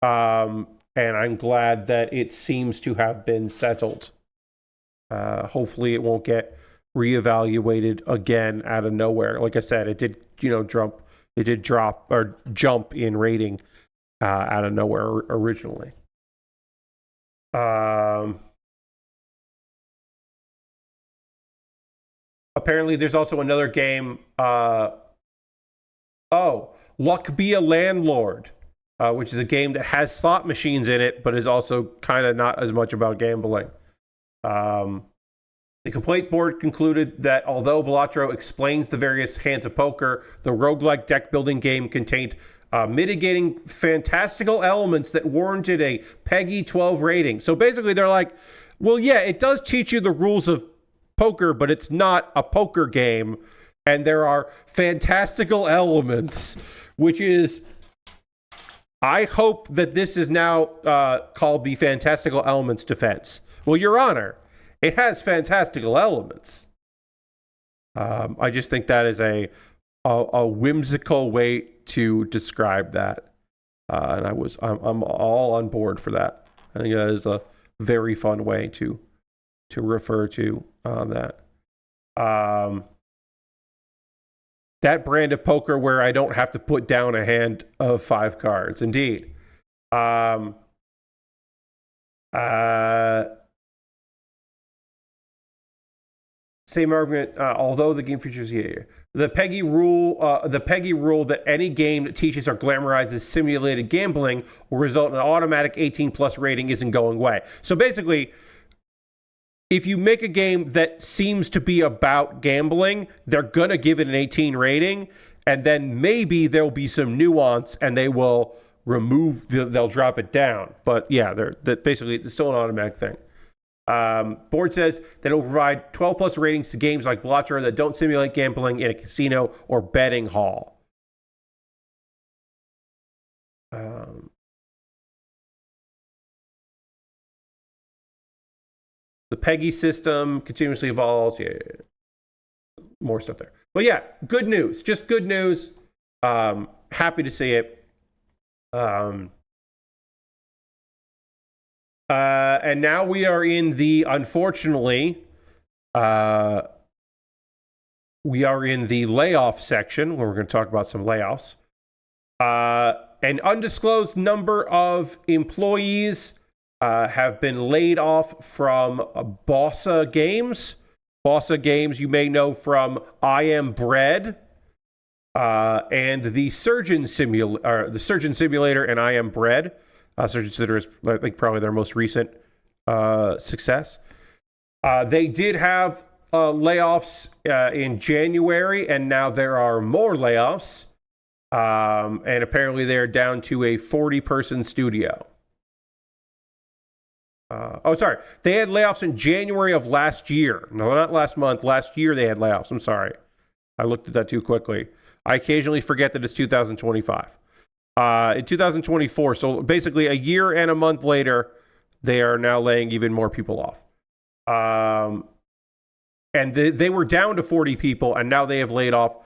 And I'm glad that it seems to have been settled. Hopefully it won't get reevaluated again out of nowhere. Like I said, it did, jump in rating out of nowhere originally. Apparently, there's also another game. Luck Be a Landlord, which is a game that has slot machines in it, but is also kind of not as much about gambling. The complaint board concluded that although Balatro explains the various hands of poker, the roguelike deck building game contained mitigating fantastical elements that warranted a PEGI 12 rating. So basically, they're like, well, yeah, it does teach you the rules of poker, but it's not a poker game. And there are fantastical elements, which is, I hope that this is now called the fantastical elements defense. Well, Your Honor, it has fantastical elements. I just think that is a whimsical way to describe that, and I'm all on board for that. I think that is a very fun way to refer to that. That brand of poker where I don't have to put down a hand of 5 cards. Indeed. Same argument, although the game features the PEGI rule that any game that teaches or glamorizes simulated gambling will result in an automatic 18 plus rating isn't going away. So basically, if you make a game that seems to be about gambling, they're going to give it an 18 rating, and then maybe there'll be some nuance and they will they'll drop it down. But yeah, basically it's still an automatic thing. Board says that it will provide 12 plus ratings to games like Balatro that don't simulate gambling in a casino or betting hall. The PEGI system continuously evolves. Yeah. More stuff there. But yeah, good news. Just good news. Happy to see it. And now we are in the, unfortunately, we are in the layoff section where we're going to talk about some layoffs. An undisclosed number of employees have been laid off from Bossa Games. Bossa Games, you may know from I Am Bread and the Surgeon Simulator and I Am Bread. Surgeon Simulator is, I think, probably their most recent success. They did have layoffs in January, and now there are more layoffs. And apparently they're down to a 40-person studio. They had layoffs in January of last year. No, not last month. Last year they had layoffs. I'm sorry. I looked at that too quickly. I occasionally forget that it's 2025. In 2024, so basically a year and a month later, they are now laying even more people off. And they were down to 40 people, and now they have laid off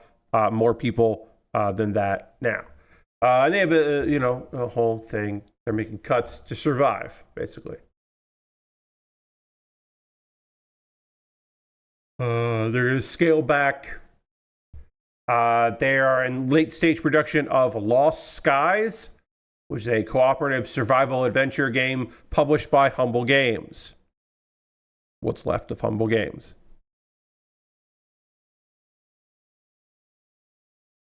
more people than that now. And they have a whole thing. They're making cuts to survive, basically. They're going to scale back. They are in late stage production of Lost Skies, which is a cooperative survival adventure game published by Humble Games. What's left of Humble Games.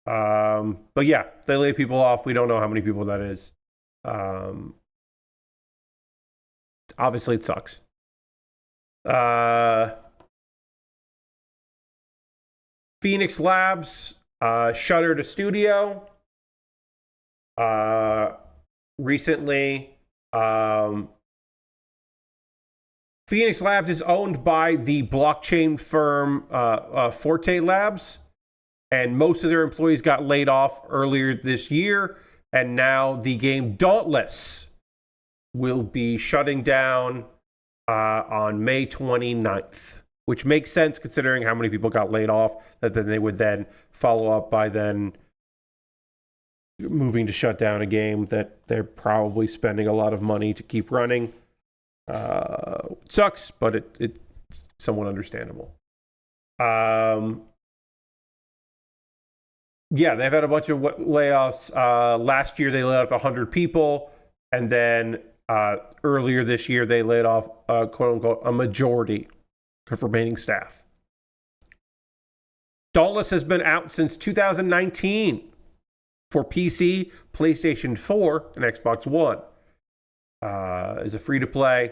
But yeah, they lay people off. We don't know how many people that is. Obviously, it sucks. Phoenix Labs shuttered a studio recently. Phoenix Labs is owned by the blockchain firm Forte Labs, and most of their employees got laid off earlier this year, and now the game Dauntless will be shutting down on May 29th. Which makes sense considering how many people got laid off, that then they would then follow up by then moving to shut down a game that they're probably spending a lot of money to keep running. Sucks, but it's somewhat understandable. Yeah, they've had a bunch of layoffs. Last year, they laid off 100 people. And then earlier this year, they laid off, quote unquote, a majority of remaining staff. Dauntless has been out since 2019 for PC, PlayStation 4, and Xbox One. Is a free-to-play.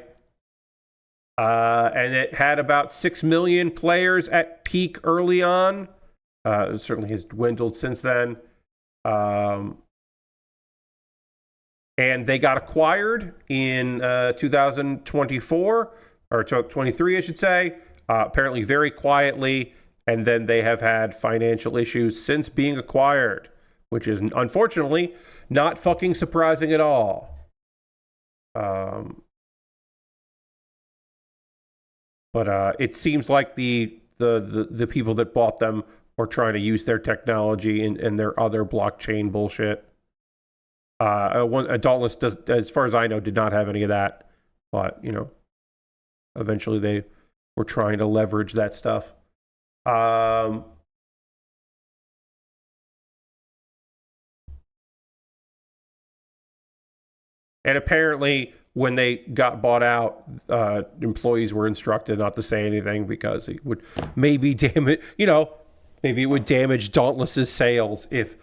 And it had about 6 million players at peak early on. It certainly has dwindled since then. And they got acquired in 2024, or 2023, I should say, apparently very quietly. And then they have had financial issues since being acquired, which is unfortunately not fucking surprising at all. But it seems like the people that bought them are trying to use their technology and their other blockchain bullshit. Dauntless does, as far as I know, did not have any of that. But, eventually they were trying to leverage that stuff. And apparently, when they got bought out, employees were instructed not to say anything because it would maybe damage, maybe it would damage Dauntless's sales if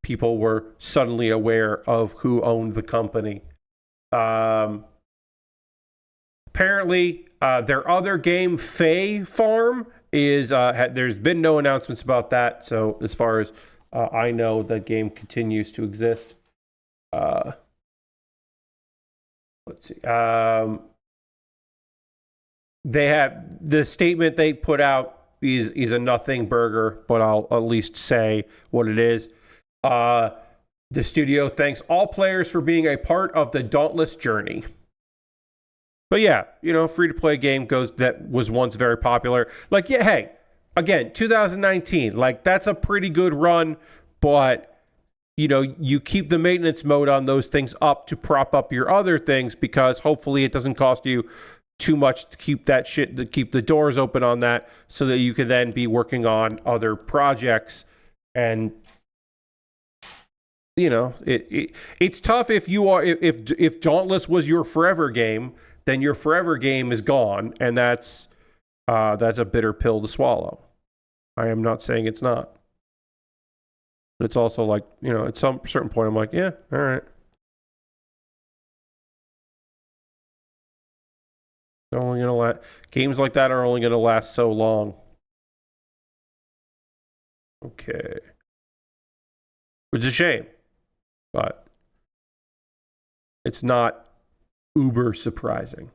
people were suddenly aware of who owned the company. Apparently, their other game, Fae Farm, is there's been no announcements about that. So as far as I know, that game continues to exist. Let's see. They have the statement they put out is a nothing burger, but I'll at least say what it is. The studio thanks all players for being a part of the Dauntless journey. But yeah, free to play game that was once very popular. Like, yeah, hey, again, 2019, like that's a pretty good run, but you keep the maintenance mode on those things up to prop up your other things, because hopefully it doesn't cost you too much to keep that shit, to keep the doors open on that, so that you can then be working on other projects. And it's tough if Dauntless was your forever game, then your forever game is gone, and that's a bitter pill to swallow. I am not saying it's not. But it's also like, at some certain point, I'm like, yeah, all right. They're only gonna games like that are only gonna last so long. Okay, which is a shame, but it's not uber surprising.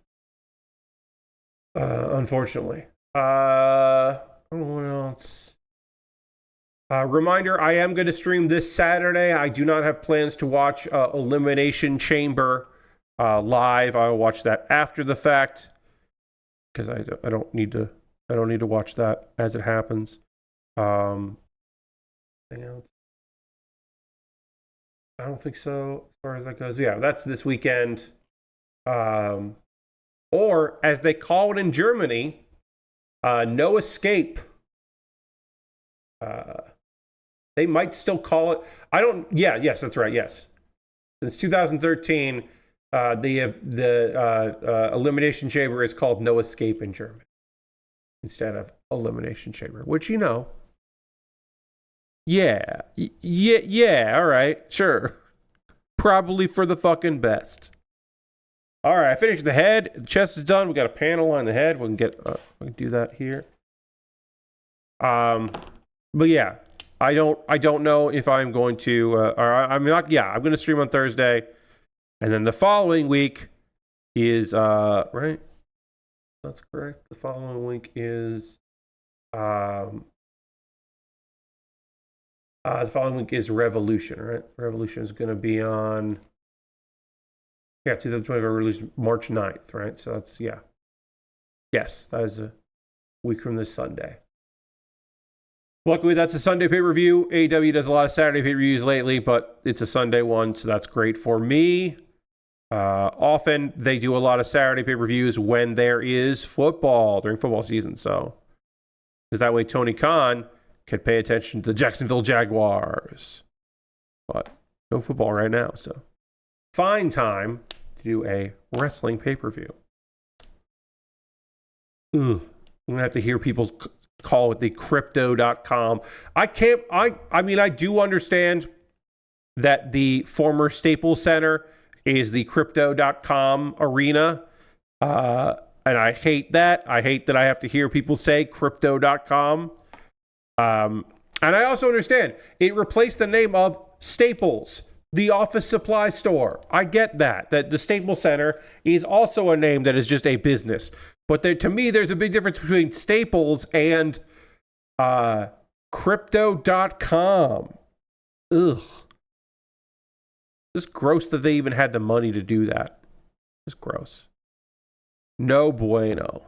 Unfortunately. What else? Reminder, I am going to stream this Saturday. I do not have plans to watch Elimination Chamber live. I will watch that after the fact, because I don't need to watch that as it happens. Anything else? I don't think so, as far as that goes. Yeah, that's this weekend. Or as they call it in Germany, No Escape. They might still call it. Yes, that's right. Yes, since 2013, the Elimination Chamber is called No Escape in German instead of Elimination Chamber, which yeah, all right, sure, probably for the fucking best. All right, I finished the head. The chest is done. We got a panel on the head. We can do that here. But yeah. I don't know if I'm going to, I'm going to stream on Thursday. And then the following week is, right? That's correct. The following week is, the following week is Revolution, right? Revolution is going to be on, 2025 release March 9th, right? So that's, yes, that is a week from this Sunday. Luckily, that's a Sunday pay-per-view. AEW does a lot of Saturday pay-per-views lately, but it's a Sunday one, so that's great for me. Often, they do a lot of Saturday pay-per-views when there is football, during football season, so. Because that way, Tony Khan Could pay attention to the Jacksonville Jaguars. But no football right now, so fine time to do a wrestling pay-per-view. Ugh. I'm going to have to hear people call it the crypto.com. I mean, I do understand that the former Staples Center is the crypto.com arena. And I hate that. I hate that I have to hear people say crypto.com. And I also understand it replaced the name of Staples, the office supply store. I get that the Staples Center is also a name that is just a business. But to me, there's a big difference between Staples and crypto.com. Ugh. Just gross that they even had the money to do that. Just gross. No bueno.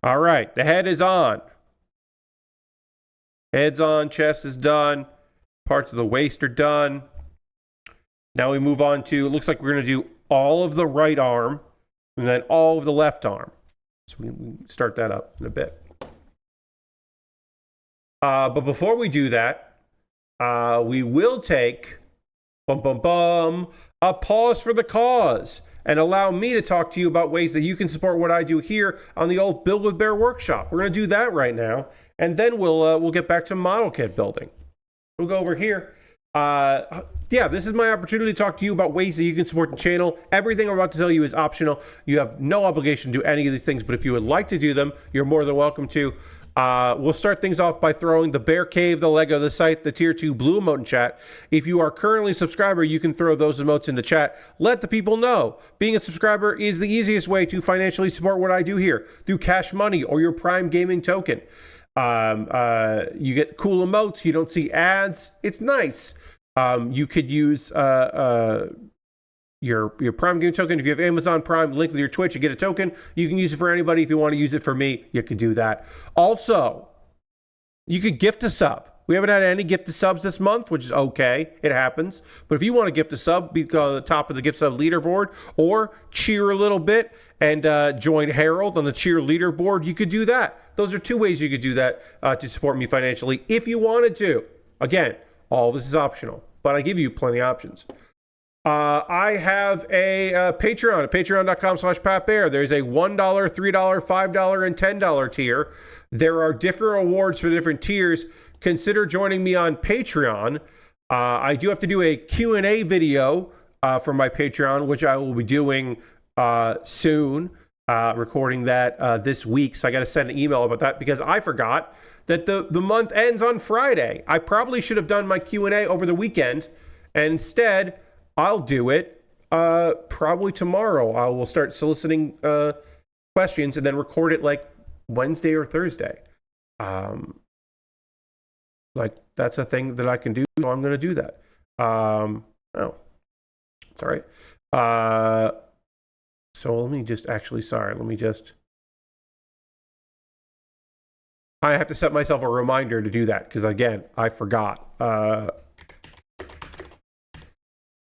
All right, the head is on. Head's on, chest is done. Parts of the waist are done. Now we move on to, it looks like we're going to do all of the right arm and then all of the left arm. So we start that up in a bit. But before we do that, we will take a pause for the cause and allow me to talk to you about ways that you can support what I do here on the old Build with Baer Workshop. We're going to do that right now, and then we'll get back to model kit building. We'll go over here. Yeah, this is my opportunity to talk to you about ways that you can support the channel. Everything I'm about to tell you is optional. You have no obligation to do any of these things, but if you would like to do them, you're more than welcome to. We'll start things off by throwing the Bear Cave, the Lego, the site, the tier 2 blue emote in chat. If you are currently a subscriber, you can throw those emotes in the chat. Let the people know. Being a subscriber is the easiest way to financially support what I do here through Cash Money or your Prime Gaming token. You get cool emotes. You don't see ads. It's nice. You could use your Prime Gaming token. If you have Amazon Prime, link with your Twitch, you get a token. You can use it for anybody. If you want to use it for me, you can do that. Also, you could gift a sub. We haven't had any gift subs this month, which is okay. It happens. But if you want to gift a sub, be on the top of the gift sub leaderboard, or cheer a little bit and join Harold on the cheer leaderboard, you could do that. Those are two ways you could do that to support me financially if you wanted to. Again, all this is optional, but I give you plenty of options. I have a Patreon at patreon.com/PatBaer. There's a $1, $3, $5, and $10 tier. There are different rewards for different tiers. Consider joining me on Patreon. I do have to do a Q&A video for my Patreon, which I will be doing soon, recording that this week. So I got to send an email about that because I forgot that the month ends on Friday. I probably should have done my Q&A over the weekend, and instead I'll do it probably tomorrow. I will start soliciting questions and then record it like Wednesday or Thursday. Like that's a thing that I can do, so I'm going to do that. Oh, it's all right. So let me just I have to set myself a reminder to do that because, again, I forgot.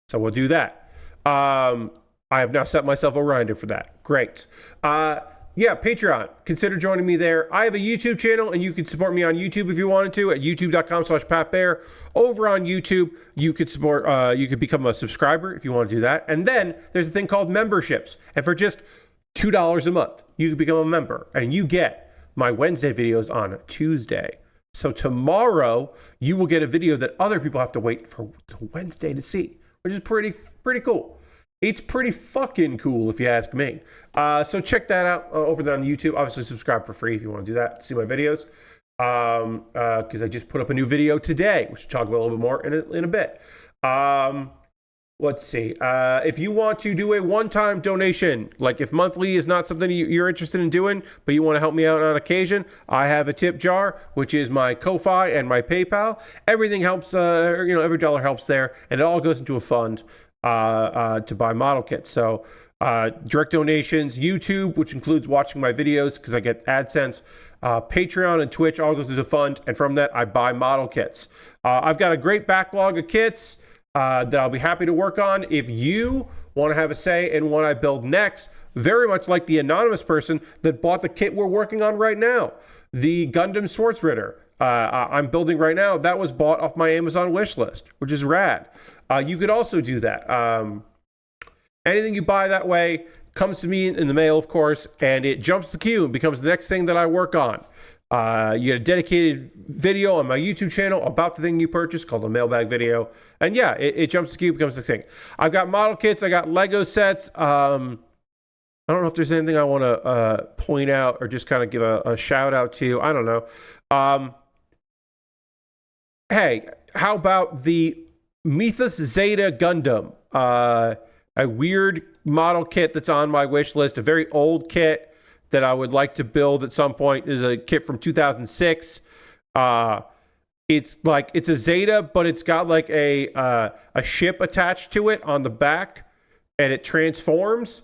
So we'll do that. I have now set myself a reminder for that. Great. Yeah, Patreon. Consider joining me there. I have a YouTube channel, and you can support me on YouTube if you wanted to at youtube.com/PatBaer. Over on YouTube, you could support. You could become a subscriber if you want to do that. And then there's a thing called memberships. And for just $2 a month, you can become a member, and you get my Wednesday videos on Tuesday. So tomorrow, you will get a video that other people have to wait for Wednesday to see, which is pretty cool. It's pretty fucking cool if you ask me. So check that out over there on YouTube. Obviously, subscribe for free if you want to do that. See my videos. Because I just put up a new video today, which we'll talk about a little bit more in a bit. Let's see. If you want to do a one-time donation, like if monthly is not something you're interested in doing, but you want to help me out on occasion, I have a tip jar, which is my Ko-Fi and my PayPal. Everything helps, every dollar helps there, and it all goes into a fund to buy model kits. So direct donations, YouTube, which includes watching my videos because I get AdSense, Patreon and Twitch all goes into a fund, and from that I buy model kits. I've got a great backlog of kits that I'll be happy to work on. If you want to have a say in what I build next, very much like the anonymous person that bought the kit we're working on right now. The Gundam Schwarzritter I'm building right now, that was bought off my Amazon wish list, which is rad. You could also do that. Anything you buy that way comes to me in the mail, of course, and it jumps the queue and becomes the next thing that I work on. You get a dedicated video on my YouTube channel about the thing you purchased called a mailbag video. And yeah, it jumps the queue, becomes the thing. I've got model kits. I got Lego sets. I don't know if there's anything I want to point out or just kind of give a shout out to. I don't know. Hey, how about the Mythos Zeta Gundam? A weird model kit that's on my wish list, a very old kit that I would like to build at some point. Is a kit from 2006. It's a Zeta, but it's got like a ship attached to it on the back, and it transforms,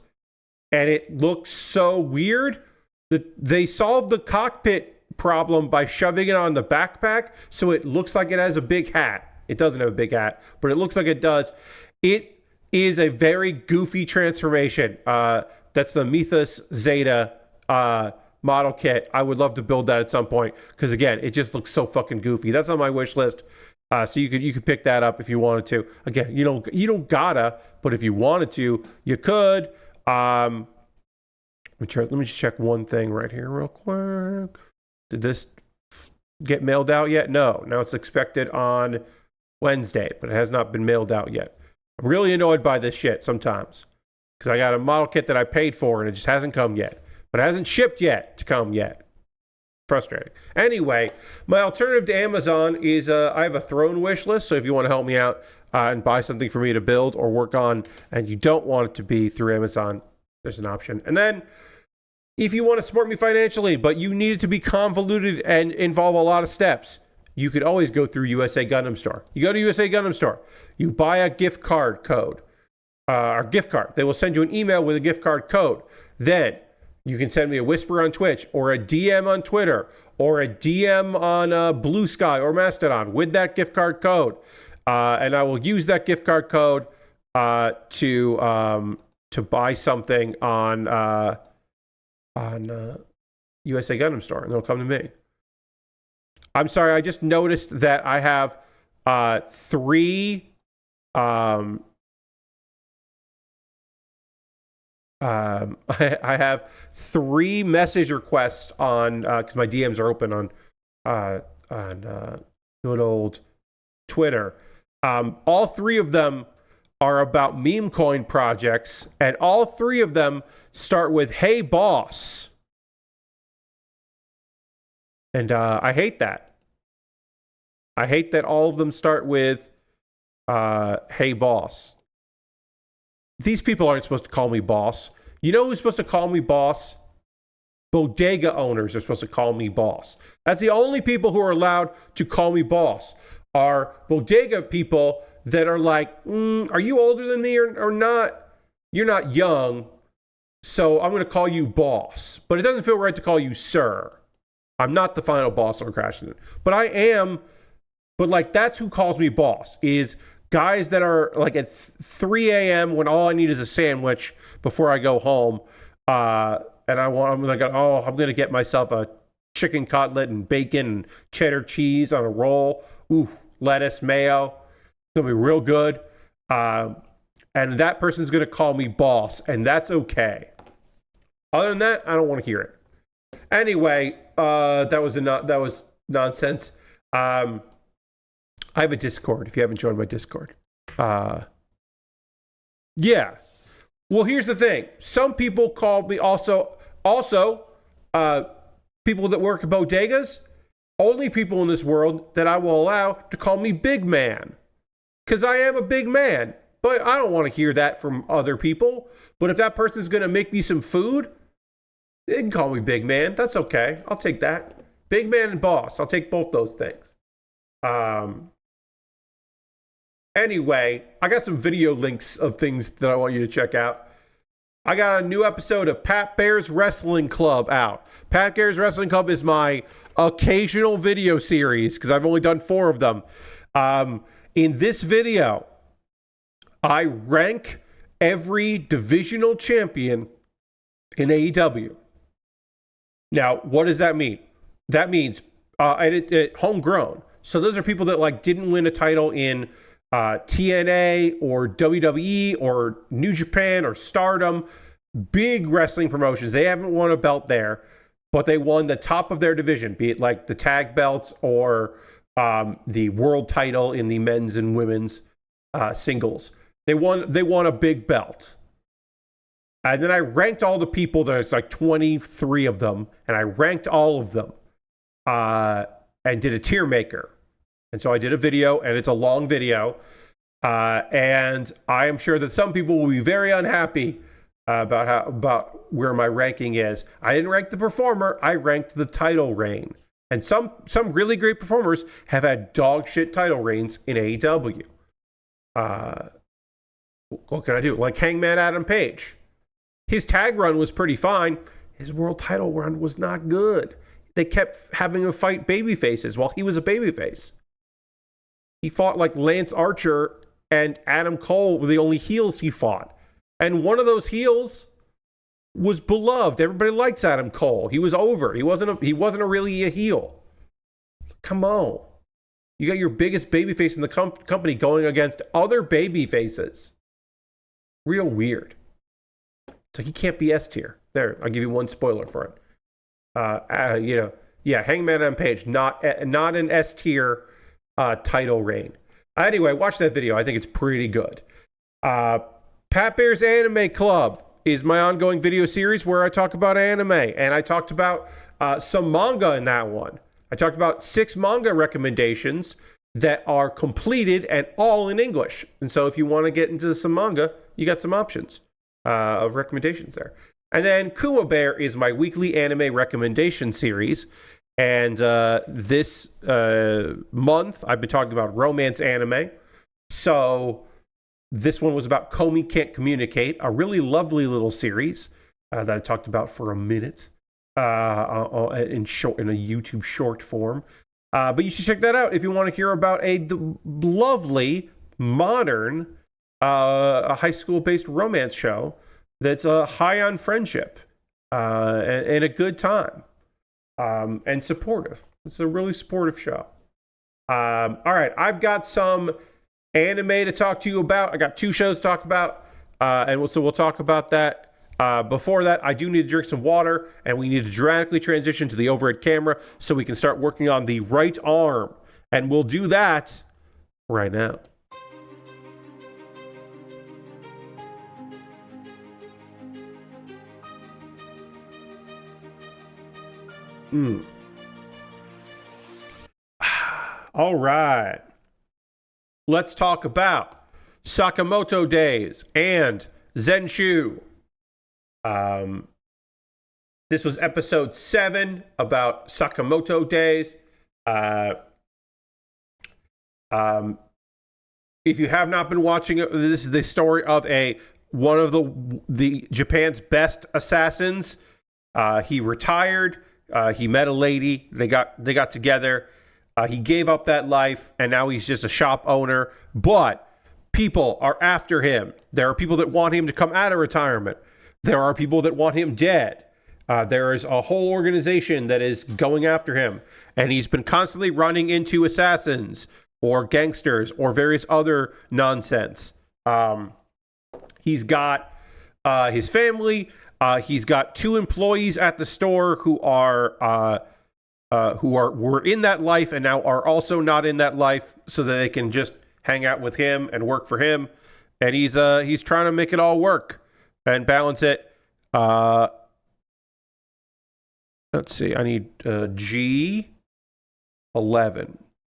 and it looks so weird. They solved the cockpit problem by shoving it on the backpack, so it looks like it has a big hat. It doesn't have a big hat, but it looks like it does. It is a very goofy transformation. That's the Mythos Zeta model kit. I would love to build that at some point because again, it just looks so fucking goofy. That's on my wish list. So you could pick that up if you wanted to. Again, you don't gotta, but if you wanted to, you could. Let me just check one thing right here real quick. Did this get mailed out yet? No. Now it's expected on Wednesday, but it has not been mailed out yet. I'm really annoyed by this shit sometimes because I got a model kit that I paid for and it just hasn't come yet. But it hasn't shipped yet to come yet. Frustrating. Anyway, my alternative to Amazon is I have a throne wish list. So if you want to help me out and buy something for me to build or work on and you don't want it to be through Amazon, there's an option. And then if you want to support me financially, but you need it to be convoluted and involve a lot of steps, you could always go through USA Gundam Store. You go to USA Gundam Store, you buy a gift card code, or gift card. They will send you an email with a gift card code. Then you can send me a whisper on Twitch or a DM on Twitter or a DM on Blue Sky or Mastodon with that gift card code. And I will use that gift card code to buy something on USA Gundam Store, and they'll come to me. I'm sorry, I just noticed that I have three I have 3 message requests on because my DMs are open on good old Twitter. All 3 of them are about meme coin projects, and all 3 of them start with "Hey boss," and I hate that. I hate that all of them start with "Hey boss." These people aren't supposed to call me boss. You know who's supposed to call me boss? Bodega owners are supposed to call me boss. That's the only people who are allowed to call me boss, are bodega people that are like, are you older than me or not? You're not young, so I'm going to call you boss. But it doesn't feel right to call you sir. I'm not the final boss of Crashing It. But I am, but like that's who calls me boss, is guys that are like at 3 a.m. when all I need is a sandwich before I go home. And I'm going to get myself a chicken cutlet and bacon and cheddar cheese on a roll. Ooh, lettuce, mayo. It's going to be real good. And that person's going to call me boss, and that's okay. Other than that, I don't want to hear it. Anyway, that was nonsense. I have a Discord if you haven't joined my Discord. Yeah. Well, here's the thing. Some people call me also people that work at bodegas, only people in this world that I will allow to call me big man. Because I am a big man. But I don't want to hear that from other people. But if that person's going to make me some food, they can call me big man. That's okay. I'll take that. Big man and boss. I'll take both those things. Anyway, I got some video links of things that I want you to check out. I got a new episode of Pat Baer's Wrestling Club out. Pat Baer's Wrestling Club is my occasional video series because I've only done 4 of them. In this video, I rank every divisional champion in AEW. Now, what does that mean? That means homegrown. So those are people that like didn't win a title in TNA or WWE or New Japan or Stardom, big wrestling promotions. They haven't won a belt there, but they won the top of their division, be it like the tag belts or the world title in the men's and women's singles. They won a big belt. And then I ranked all the people. There's like 23 of them, and I ranked all of them and did a tier maker. And so I did a video, and it's a long video. And I am sure that some people will be very unhappy about where my ranking is. I didn't rank the performer. I ranked the title reign. And some really great performers have had dog shit title reigns in AEW. What can I do? Like Hangman Adam Page. His tag run was pretty fine. His world title run was not good. They kept having him fight babyfaces while he was a babyface. He fought like Lance Archer and Adam Cole were the only heels he fought. And one of those heels was beloved. Everybody likes Adam Cole. He was over. He wasn't really a heel. Come on. You got your biggest babyface in the company going against other babyfaces. Real weird. So he can't be S tier. There, I'll give you one spoiler for it. Hangman Adam Page, not an S tier title reign. Anyway, watch that video. I think it's pretty good. Pat Baer's Anime Club is my ongoing video series where I talk about anime, and I talked about some manga in that one. I talked about 6 manga recommendations that are completed and all in English. And so if you want to get into some manga, you got some options of recommendations there. And then Kuma Baer is my weekly anime recommendation series. And this month, I've been talking about romance anime. So this one was about Komi Can't Communicate, a really lovely little series that I talked about for a minute in a YouTube short form. But you should check that out if you want to hear about a lovely, modern, a high school-based romance show that's high on friendship and a good time and supportive. It's a really supportive show. All right, I've got some anime to talk to you about. I got 2 shows to talk about, and we'll talk about that. Before that, I do need to drink some water, and we need to dramatically transition to the overhead camera so we can start working on the right arm. And we'll do that right now. All right. Let's talk about Sakamoto Days and ZENSHU. This was episode 7 about Sakamoto Days. If you have not been watching it, this is the story of one of the Japan's best assassins. He retired. He met a lady. They got together. He gave up that life, and now he's just a shop owner. But people are after him. There are people that want him to come out of retirement. There are people that want him dead. There is a whole organization that is going after him, and he's been constantly running into assassins or gangsters or various other nonsense. He's got his family. He's got 2 employees at the store who were in that life and now are also not in that life, so that they can just hang out with him and work for him. And he's trying to make it all work and balance it. Let's see. I need G11.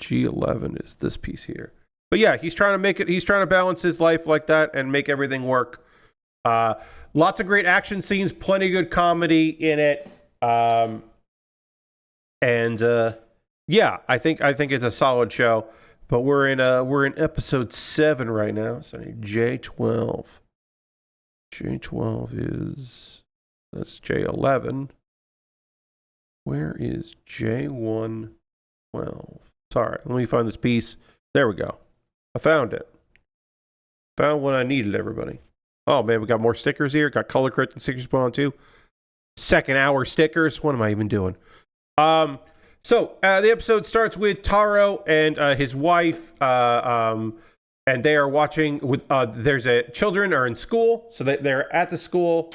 G11 is this piece here. But yeah, he's trying to make it. He's trying to balance his life like that and make everything work. Lots of great action scenes, plenty of good comedy in it. Yeah, I think it's a solid show. But we're in episode 7 right now. So I need J12. J12 that's J11. Where is J112? Sorry, let me find this piece. There we go. I found it. Found what I needed, everybody. Oh man, we got more stickers here. Got color correcting stickers put on too. Second hour stickers. What am I even doing? So the episode starts with Taro and his wife, and they are watching. With there's children are in school, so they're at the school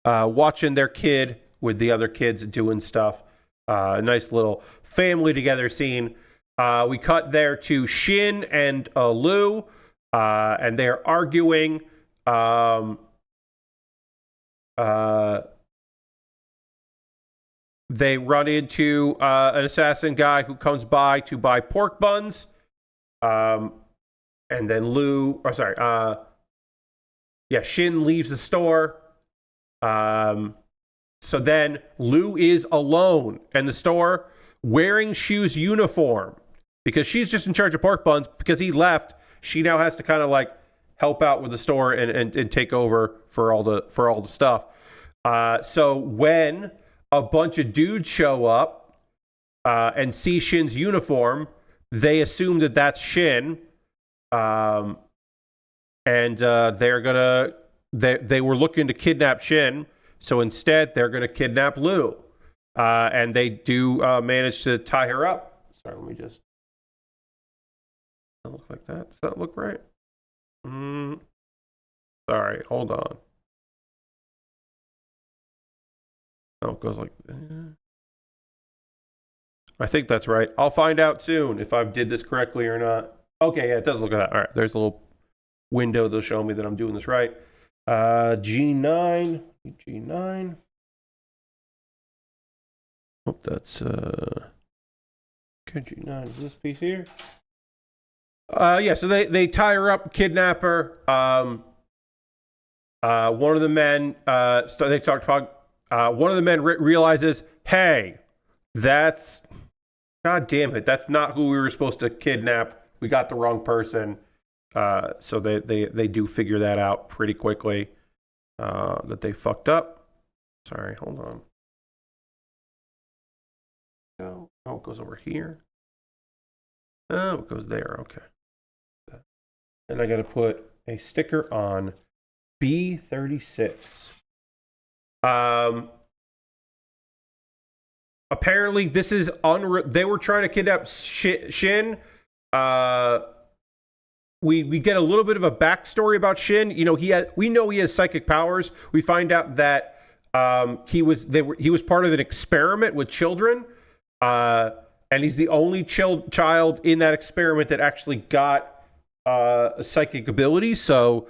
watching their kid with the other kids doing stuff. A nice little family together scene. We cut there to Shin and Lu, and they're arguing. They run into an assassin guy who comes by to buy pork buns. And then Shin leaves the store. So then Lu is alone in the store wearing Shu's uniform because she's just in charge of pork buns because he left. She now has to kind of like help out with the store and take over for all the stuff. So when a bunch of dudes show up and see Shin's uniform, they assume that that's Shin, and they were looking to kidnap Shin, so instead they're gonna kidnap Lu, and they do manage to tie her up. Sorry, let me just. Doesn't look like that. Does that look right? Sorry, hold on. Oh, it goes like I think that's right. I'll find out soon if I did this correctly or not. Okay, yeah, it does look like that. All right, there's a little window that'll show me that I'm doing this right. G9. Oh, that's okay, G9 is this piece here. Yeah, so they tie her up, kidnap her. One of the men they start talking. One of the men realizes, hey, God damn it, that's not who we were supposed to kidnap. We got the wrong person. So they do figure that out pretty quickly, that they fucked up. Sorry, hold on. Oh, it goes over here. Oh, it goes there. Okay. And I got to put a sticker on B36. Apparently this is they were trying to kidnap Shin. We get a little bit of a backstory about Shin. You know, we know he has psychic powers. We find out that he was part of an experiment with children, and he's the only child in that experiment that actually got a psychic ability. So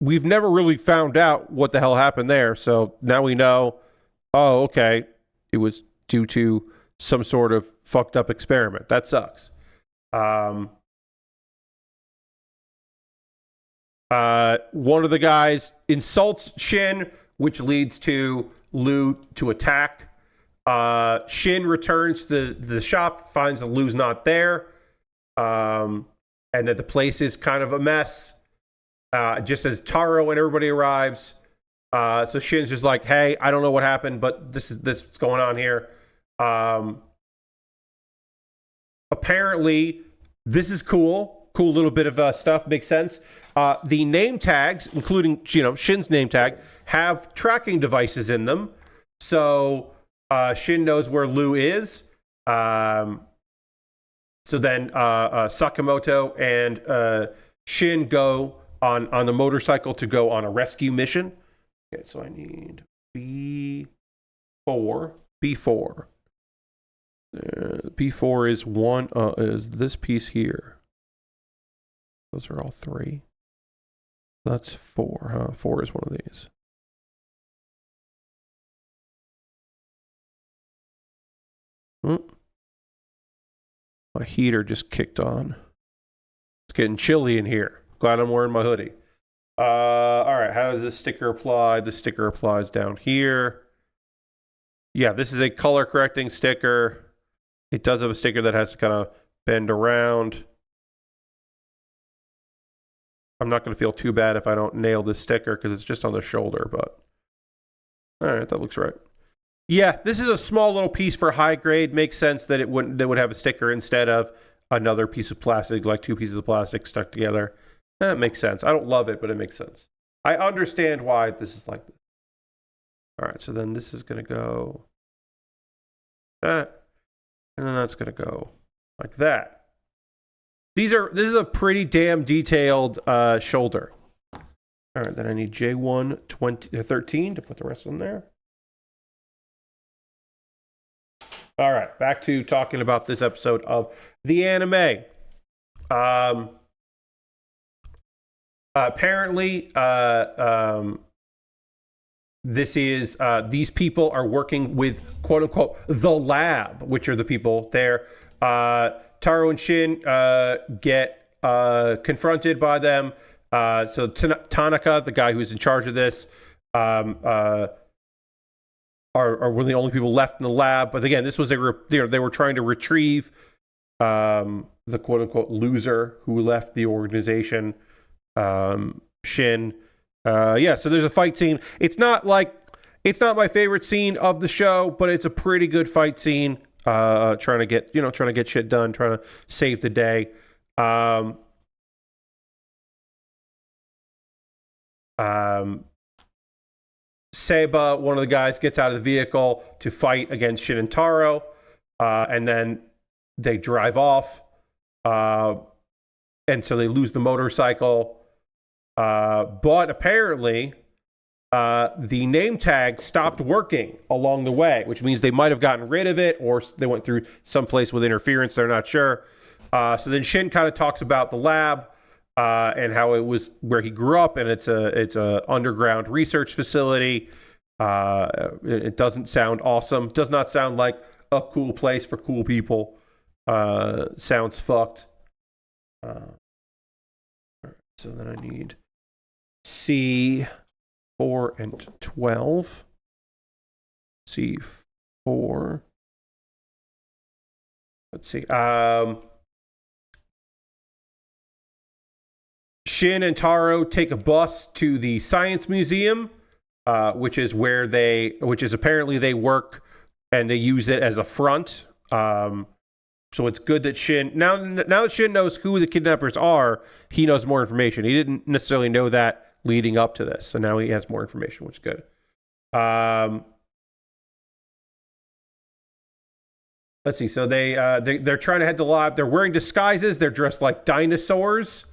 we've never really found out what the hell happened there. So now we know, oh, okay, it was due to some sort of fucked up experiment. That sucks. One of the guys insults Shin, which leads to Lu to attack. Shin returns to the shop, finds that Lu's not there, and that the place is kind of a mess. Just as Taro and everybody arrives. So Shin's just like, hey, I don't know what happened, but this is what's going on here. Apparently, this is cool. Cool little bit of stuff. Makes sense. The name tags, including Shin's name tag, have tracking devices in them. So Shin knows where Lu is. So then Sakamoto and Shin go on the motorcycle to go on a rescue mission. Okay, so I need B4. B4 is one. Is this piece here? Those are all three. That's 4, huh? 4 is one of these. My heater just kicked on. It's getting chilly in here. Glad I'm wearing my hoodie. All right, how does this sticker apply? The sticker applies down here. Yeah, this is a color correcting sticker. It does have a sticker that has to kind of bend around. I'm not going to feel too bad if I don't nail this sticker because it's just on the shoulder, but all right, that looks right. Yeah, this is a small little piece for high grade. Makes sense that they would have a sticker instead of another piece of plastic, like 2 pieces of plastic stuck together. That makes sense. I don't love it, but it makes sense. I understand why this is like this. All right, so then this is going to go that, and then that's going to go like that. This is a pretty damn detailed shoulder. All right, then I need J113 to put the rest of them there. All right, back to talking about this episode of the anime. Apparently, this is these people are working with quote unquote the lab, which are the people there. Taro and Shin get confronted by them. So Tanaka, the guy who's in charge of this, are one of the only people left in the lab. But again, this was they were trying to retrieve the quote unquote loser who left the organization. Shin. Yeah, so there's a fight scene. It's not my favorite scene of the show, but it's a pretty good fight scene. Trying to get shit done, trying to save the day. Seba, one of the guys, gets out of the vehicle to fight against Shin and Taro, and then they drive off, and so they lose the motorcycle. But apparently, the name tag stopped working along the way, which means they might have gotten rid of it, or they went through someplace with interference. They're not sure. So then Shin kind of talks about the lab and how it was where he grew up, and it's a underground research facility. It doesn't sound awesome. Does not sound like a cool place for cool people. Sounds fucked. So then I need C4 and 12. C4. Let's see. Shin and Taro take a bus to the Science Museum, which is apparently they work and they use it as a front. So it's good that Shin now that Shin knows who the kidnappers are, he knows more information. He didn't necessarily know that leading up to this, so now he has more information, which is good. Let's see. So they're trying to head to the lab. They're wearing disguises. They're dressed like dinosaurs,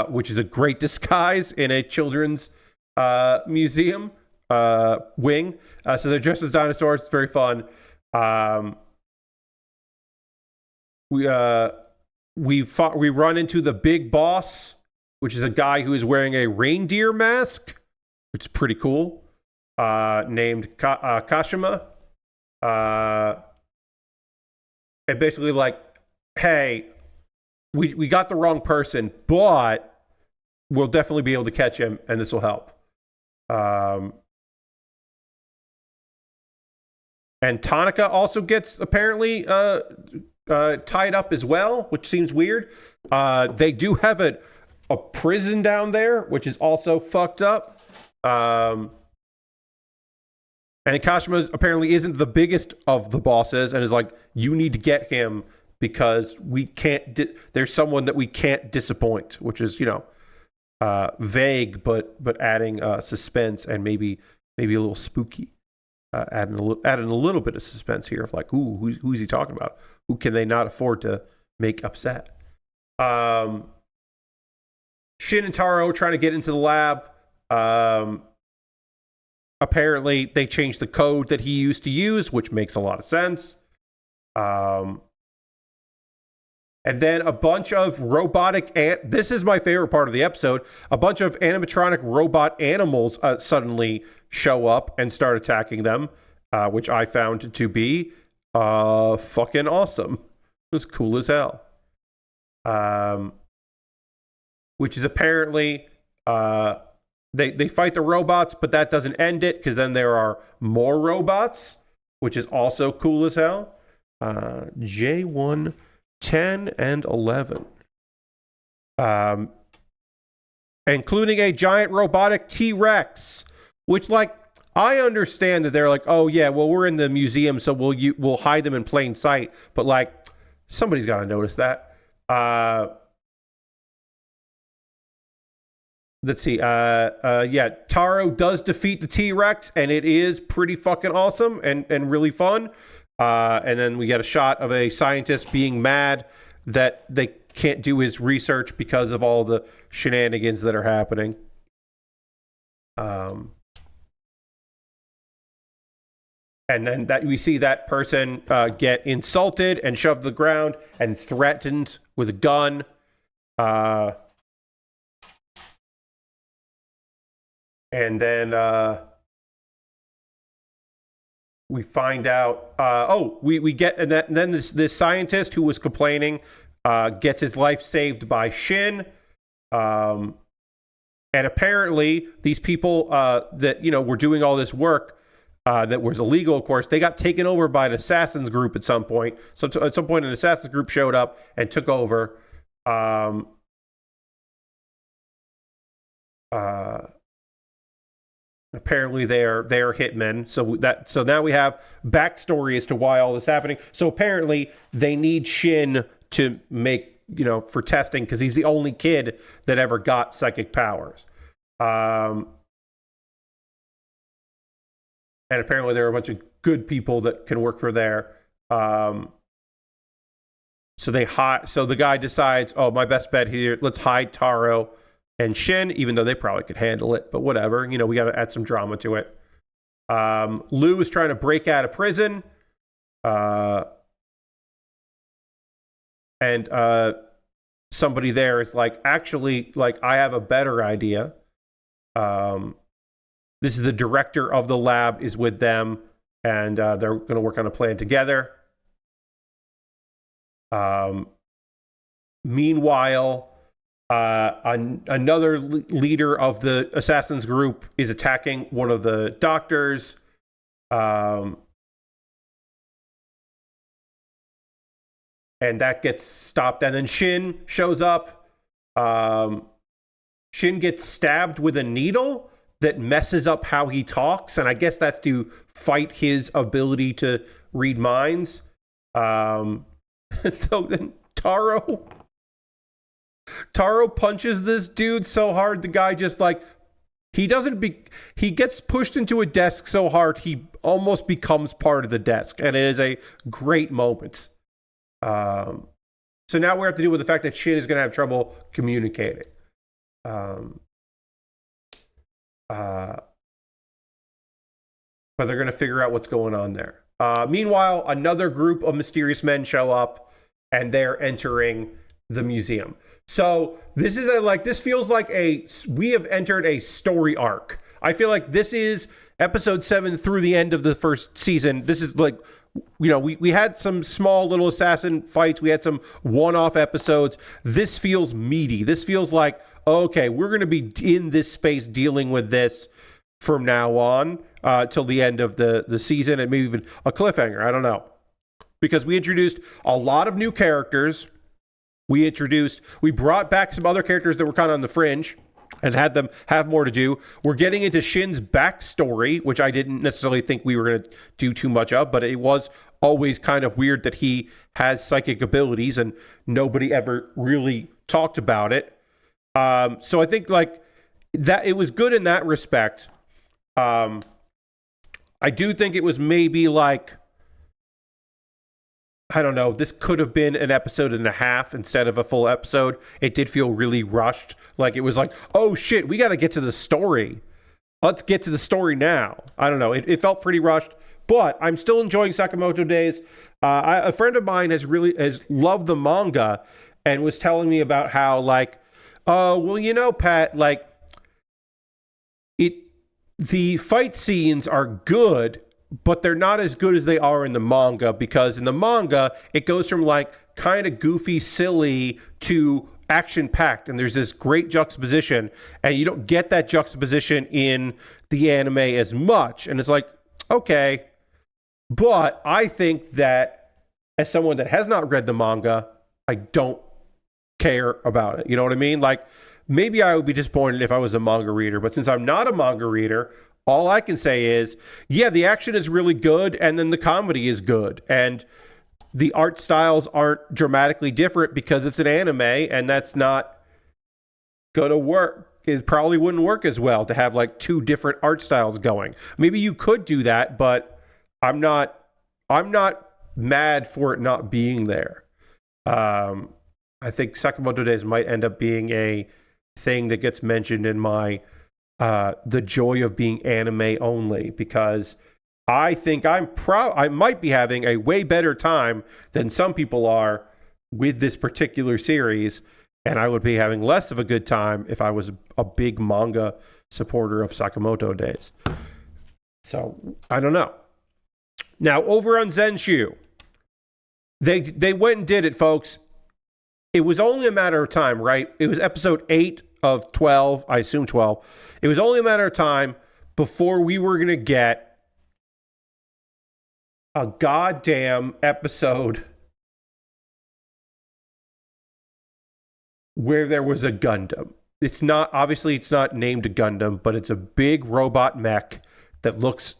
which is a great disguise in a children's museum wing. So they're dressed as dinosaurs. It's very fun. We run into the big boss, which is a guy who is wearing a reindeer mask, which is pretty cool. Named Kashima. And basically like, hey, we got the wrong person, but we'll definitely be able to catch him, and this will help. And Tanaka also gets apparently tied up as well, which seems weird. They do have a prison down there, which is also fucked up. And Kashima apparently isn't the biggest of the bosses, and is like, you need to get him because we can't. There's someone that we can't disappoint, which is vague, but adding suspense and maybe a little spooky. Adding a little bit of suspense here of like, who's he talking about? Who can they not afford to make upset? Shin and Taro trying to get into the lab. Apparently, they changed the code that he used to use, which makes a lot of sense. And then a bunch of robotic this is my favorite part of the episode. A bunch of animatronic robot animals suddenly show up and start attacking them, which I found to be fucking awesome. It was cool as hell. Which is apparently they fight the robots, but that doesn't end it, because then there are more robots, which is also cool as hell. J1, 10, and 11. Including a giant robotic T-Rex, which, like, I understand that they're like, oh yeah, well, we're in the museum, so we'll hide them in plain sight, but like, somebody's got to notice that. let's see. Yeah, Taro does defeat the T-Rex, and it is pretty fucking awesome and really fun. And then we get a shot of a scientist being mad that they can't do his research because of all the shenanigans that are happening. And then that we see that person get insulted and shoved to the ground and threatened with a gun. And then we find out. We get and then this scientist who was complaining gets his life saved by Shin. And apparently, these people that were doing all this work. That was illegal, of course. They got taken over by an assassins group at some point. So at some point, an assassins group showed up and took over. Apparently, they're hitmen. So now we have backstory as to why all this is happening. So apparently, they need Shin to make for testing because he's the only kid that ever got psychic powers. And apparently there are a bunch of good people that can work for there. So the guy decides, my best bet here, let's hide Taro and Shin, even though they probably could handle it, but whatever. We got to add some drama to it. Lou is trying to break out of prison. And somebody there is like, actually, I have a better idea. This is the director of the lab is with them, and they're going to work on a plan together. Meanwhile, another leader of the assassins group is attacking one of the doctors. And that gets stopped. And then Shin shows up. Shin gets stabbed with a needle that messes up how he talks, and I guess that's to fight his ability to read minds. So then Taro punches this dude so hard, the guy just he gets pushed into a desk so hard he almost becomes part of the desk, and it is a great moment. So now we have to deal with the fact that Shin is going to have trouble communicating. But they're going to figure out what's going on there. Meanwhile, another group of mysterious men show up, and they're entering the museum. So this is this feels like we have entered a story arc. I feel like this is episode 7 through the end of the first season. This is we had some small little assassin fights. We had some one-off episodes. This feels meaty. This feels like, okay, we're going to be in this space dealing with this from now on till the end of the season, and maybe even a cliffhanger. I don't know. Because we introduced a lot of new characters. We brought back some other characters that were kind of on the fringe and had them have more to do. We're getting into Shin's backstory, which I didn't necessarily think we were going to do too much of, but it was always kind of weird that he has psychic abilities and nobody ever really talked about it. So I think that it was good in that respect. I do think it was maybe I don't know, this could have been an episode and a half instead of a full episode. It did feel really rushed. It was oh shit, we got to get to the story. Let's get to the story now. I don't know. It felt pretty rushed, but I'm still enjoying Sakamoto Days. A friend of mine has loved the manga and was telling me about how Pat, the fight scenes are good, but they're not as good as they are in the manga, because in the manga, it goes from kind of goofy, silly to action-packed, and there's this great juxtaposition, and you don't get that juxtaposition in the anime as much, and it's okay. But I think that as someone that has not read the manga, I don't care about it. You know what I mean? Maybe I would be disappointed if I was a manga reader, but since I'm not a manga reader, all I can say is, yeah, the action is really good, and then the comedy is good, and the art styles aren't dramatically different because it's an anime, and that's not gonna work. it probably wouldn't work as well to have like two different art styles going. Maybe you could do that, but I'm not mad for it not being there. I think Sakamoto Days might end up being a thing that gets mentioned in my the joy of being anime only, because I think I might be having a way better time than some people are with this particular series, and I would be having less of a good time if I was a big manga supporter of Sakamoto Days. So I don't know. Now over on ZENSHU, they went and did it, folks. It was only a matter of time, right? It was episode 8 of 12, I assume 12. It was only a matter of time before we were going to get a goddamn episode where there was a Gundam. It's not named a Gundam, but it's a big robot mech that looks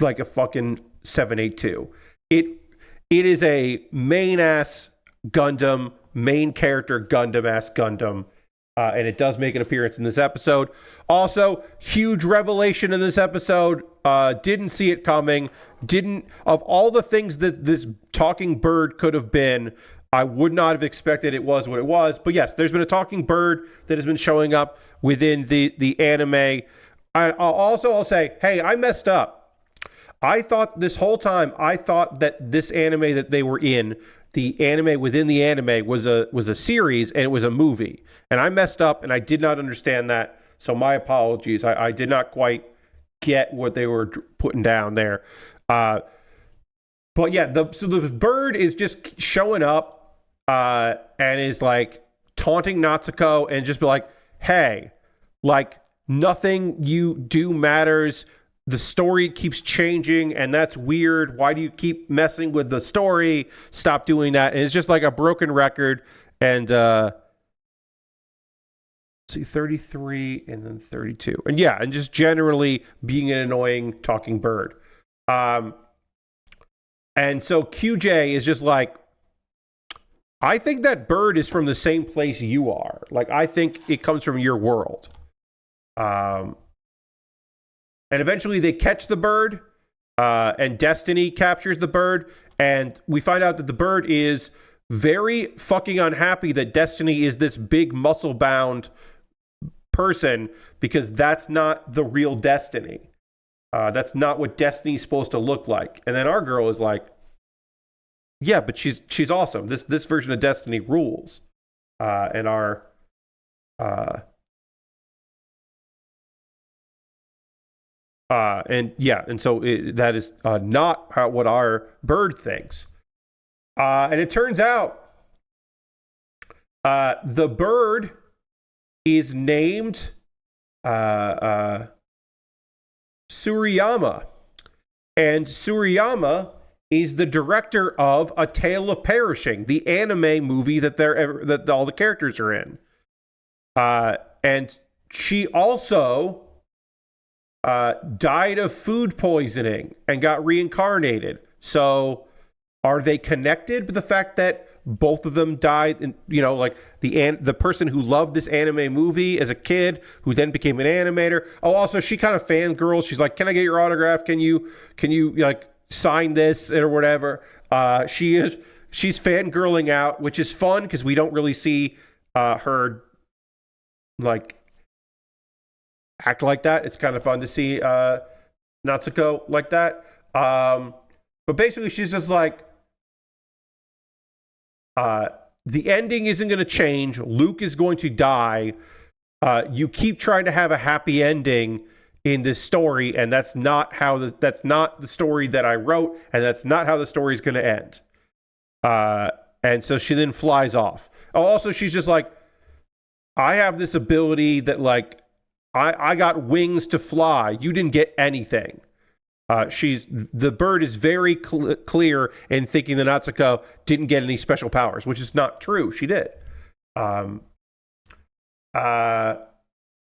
like a fucking 782. It is a main-ass Gundam, main character Gundam-ass Gundam, and it does make an appearance in this episode. Also, huge revelation in this episode. Didn't see it coming. Of all the things that this talking bird could have been, I would not have expected it was what it was. But yes, there's been a talking bird that has been showing up within the anime. I'll say, hey, I messed up. I thought this whole time, that this anime that they were in, the anime within the anime, was a series, and it was a movie. And I messed up, and I did not understand that. So my apologies. I did not quite get what they were putting down there. But yeah, so the bird is just showing up and is like taunting Natsuko and just be like, hey, like nothing you do matters. The story keeps changing, and that's weird. Why do you keep messing with the story? Stop doing that. And it's just like a broken record. And see, 33 and then 32. And yeah, and just generally being an annoying talking bird. And so QJ is just like, I think that bird is from the same place you are. Like, I think it comes from your world. And eventually they catch the bird, and Destiny captures the bird, and we find out that the bird is very fucking unhappy that Destiny is this big muscle-bound person, because that's not the real Destiny. That's not what Destiny's supposed to look like. And then our girl is like, yeah, but she's awesome. This version of Destiny rules. And our and so that is not what our bird thinks. And it turns out the bird is named Suriyama. And Suriyama is the director of A Tale of Perishing, the anime movie that all the characters are in. And she also died of food poisoning and got reincarnated. So are they connected with the fact that both of them died? And like the person who loved this anime movie as a kid, who then became an animator. Oh, also she kind of fangirls. She's like, "Can I get your autograph? Can you like sign this or whatever?" She's fangirling out, which is fun because we don't really see her like act like that. It's kind of fun to see Natsuko like that. But basically she's just like, the ending isn't going to change. Luke is going to die. You keep trying to have a happy ending in this story, and that's not the story that I wrote, and that's not how the story is going to end. And so she then flies off. Also, she's just like, I have this ability that like, I got wings to fly. You didn't get anything. The bird is very clear in thinking that Natsuko didn't get any special powers, which is not true. She did.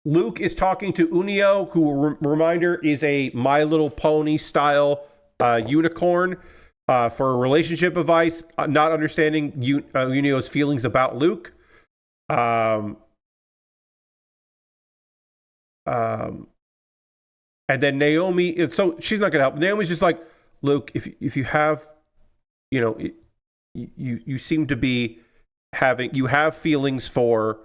Luke is talking to Unio, who, reminder, is a My Little Pony style unicorn, for a relationship advice, not understanding Unio's feelings about Luke. and then Naomi, so she's not gonna help. Naomi's just like, Luke, if you have, you know, you seem to be you have feelings for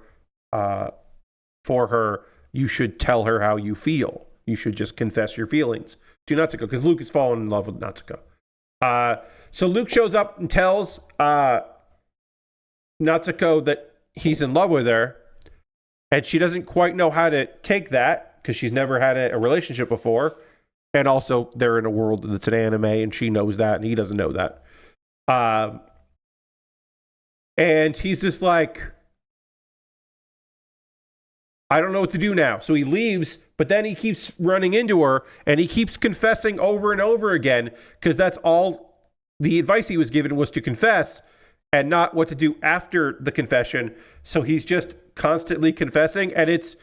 her. You should tell her how you feel. You should just confess your feelings to Natsuko, because Luke has fallen in love with Natsuko. So Luke shows up and tells Natsuko that he's in love with her, and she doesn't quite know how to take that because she's never had a relationship before. And also, they're in a world that's an anime, and she knows that, and he doesn't know that. And he's just like, I don't know what to do now. So he leaves, but then he keeps running into her, and he keeps confessing over and over again, because that's all the advice he was given was to confess and not what to do after the confession. So he's just constantly confessing, and it's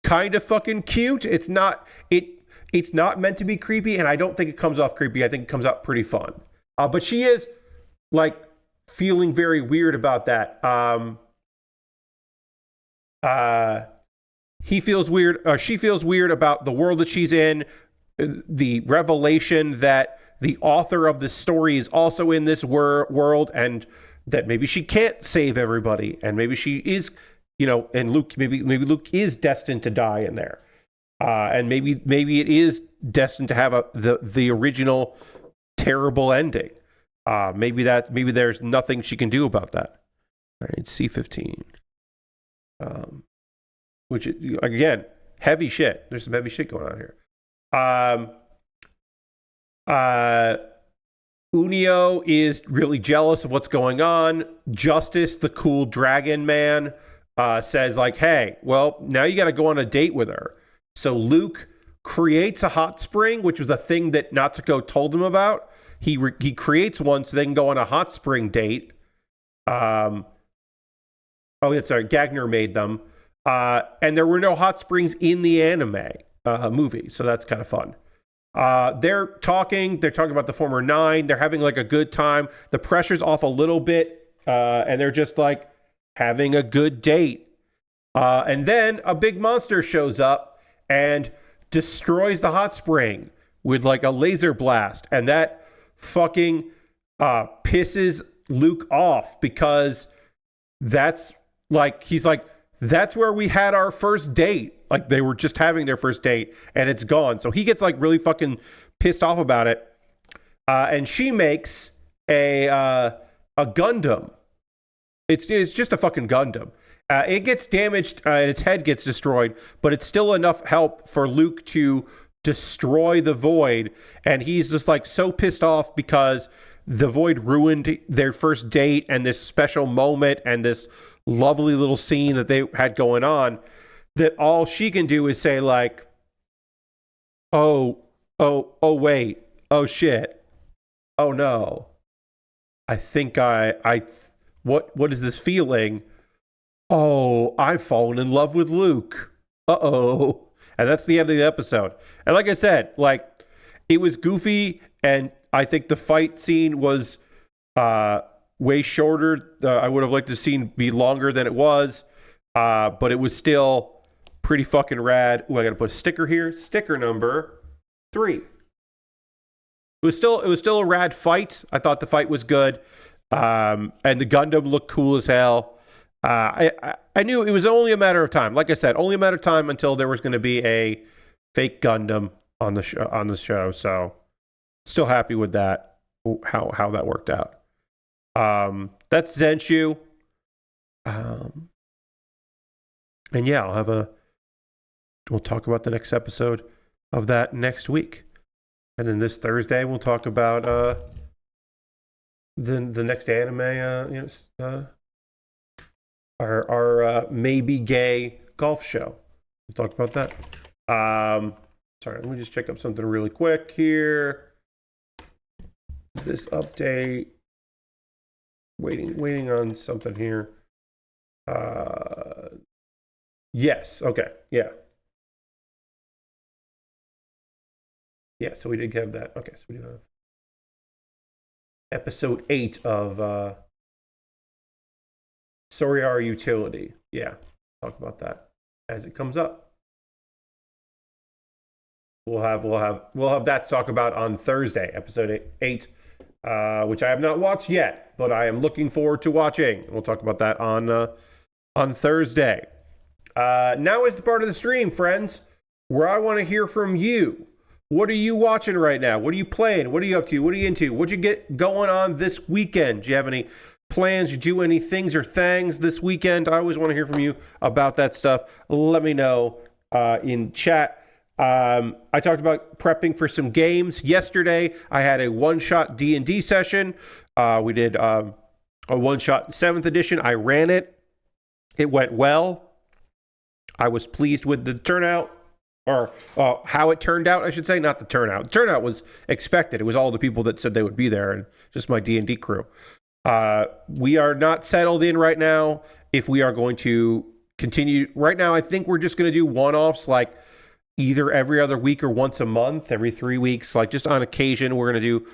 kind of fucking cute. It's not meant to be creepy, and I don't think it comes off creepy. I think it comes out pretty fun. But she is like feeling very weird about that. He feels weird. She feels weird about the world that she's in. The revelation that the author of the story is also in this world, and that maybe she can't save everybody, and maybe she is, and Luke, maybe Luke is destined to die in there, and maybe it is destined to have the original terrible ending. Maybe there's nothing she can do about that. All right, C-15. Which, again, heavy shit. There's some heavy shit going on here. Unio is really jealous of what's going on. Justice, the cool dragon man, says like, hey, well, now you got to go on a date with her. So Luke creates a hot spring, which was the thing that Natsuko told him about. He creates one so they can go on a hot spring date. Gagner made them. And there were no hot springs in the anime movie, so that's kind of fun. They're talking about the former 9. They're having like a good time. The pressure's off a little bit, and they're just like having a good date. And then a big monster shows up and destroys the hot spring with like a laser blast, and that fucking pisses Luke off, because that's like, he's like, that's where we had our first date. Like, they were just having their first date and it's gone. So he gets like really fucking pissed off about it. And she makes a Gundam. It's just a fucking Gundam. It gets damaged and its head gets destroyed, but it's still enough help for Luke to destroy the Void. And he's just like so pissed off because the Void ruined their first date and this special moment and this lovely little scene that they had going on, that all she can do is say like, oh wait, oh shit, oh no, I think what is this feeling? Oh, I've fallen in love with Luke. Uh-oh. And that's the end of the episode. And like I said, like, it was goofy, and I think the fight scene was way shorter. I would have liked the scene be longer than it was, but it was still pretty fucking rad. Ooh, I gotta put a sticker here. Sticker number 3. It was still a rad fight. I thought the fight was good, and the Gundam looked cool as hell. I knew it was only a matter of time. Like I said, only a matter of time until there was going to be a fake Gundam on the show. So, still happy with that. How that worked out. That's ZENSHU. And yeah, we'll talk about the next episode of that next week. And then this Thursday we'll talk about the next anime, our maybe gay golf show. We'll talk about that. Sorry, let me just check up something really quick here. This update. Waiting on something here. Yes. Okay. Yeah. Yeah. So we did have that. Okay. So we do have episode 8 of Sorry Our Utility. Yeah. Talk about that as it comes up. we'll have that to talk about on Thursday, episode 8, which I have not watched yet, but I am looking forward to watching. We'll talk about that on Thursday. Now is the part of the stream, friends, where I want to hear from you. What are you watching right now? What are you playing? What are you up to? What are you into? What'd you get going on this weekend? Do you have any plans? You do any things or things this weekend? I always want to hear from you about that stuff. Let me know in chat. I talked about prepping for some games. Yesterday, I had a one-shot D&D session. We did a one-shot 7th edition. I ran it. It went well. I was pleased with the turnout. Or how it turned out, I should say, not the turnout. The turnout was expected. It was all the people that said they would be there and just my D&D crew. We are not settled in right now if we are going to continue. Right now, I think we're just going to do one-offs like either every other week or once a month, every 3 weeks. Like just on occasion, we're going to do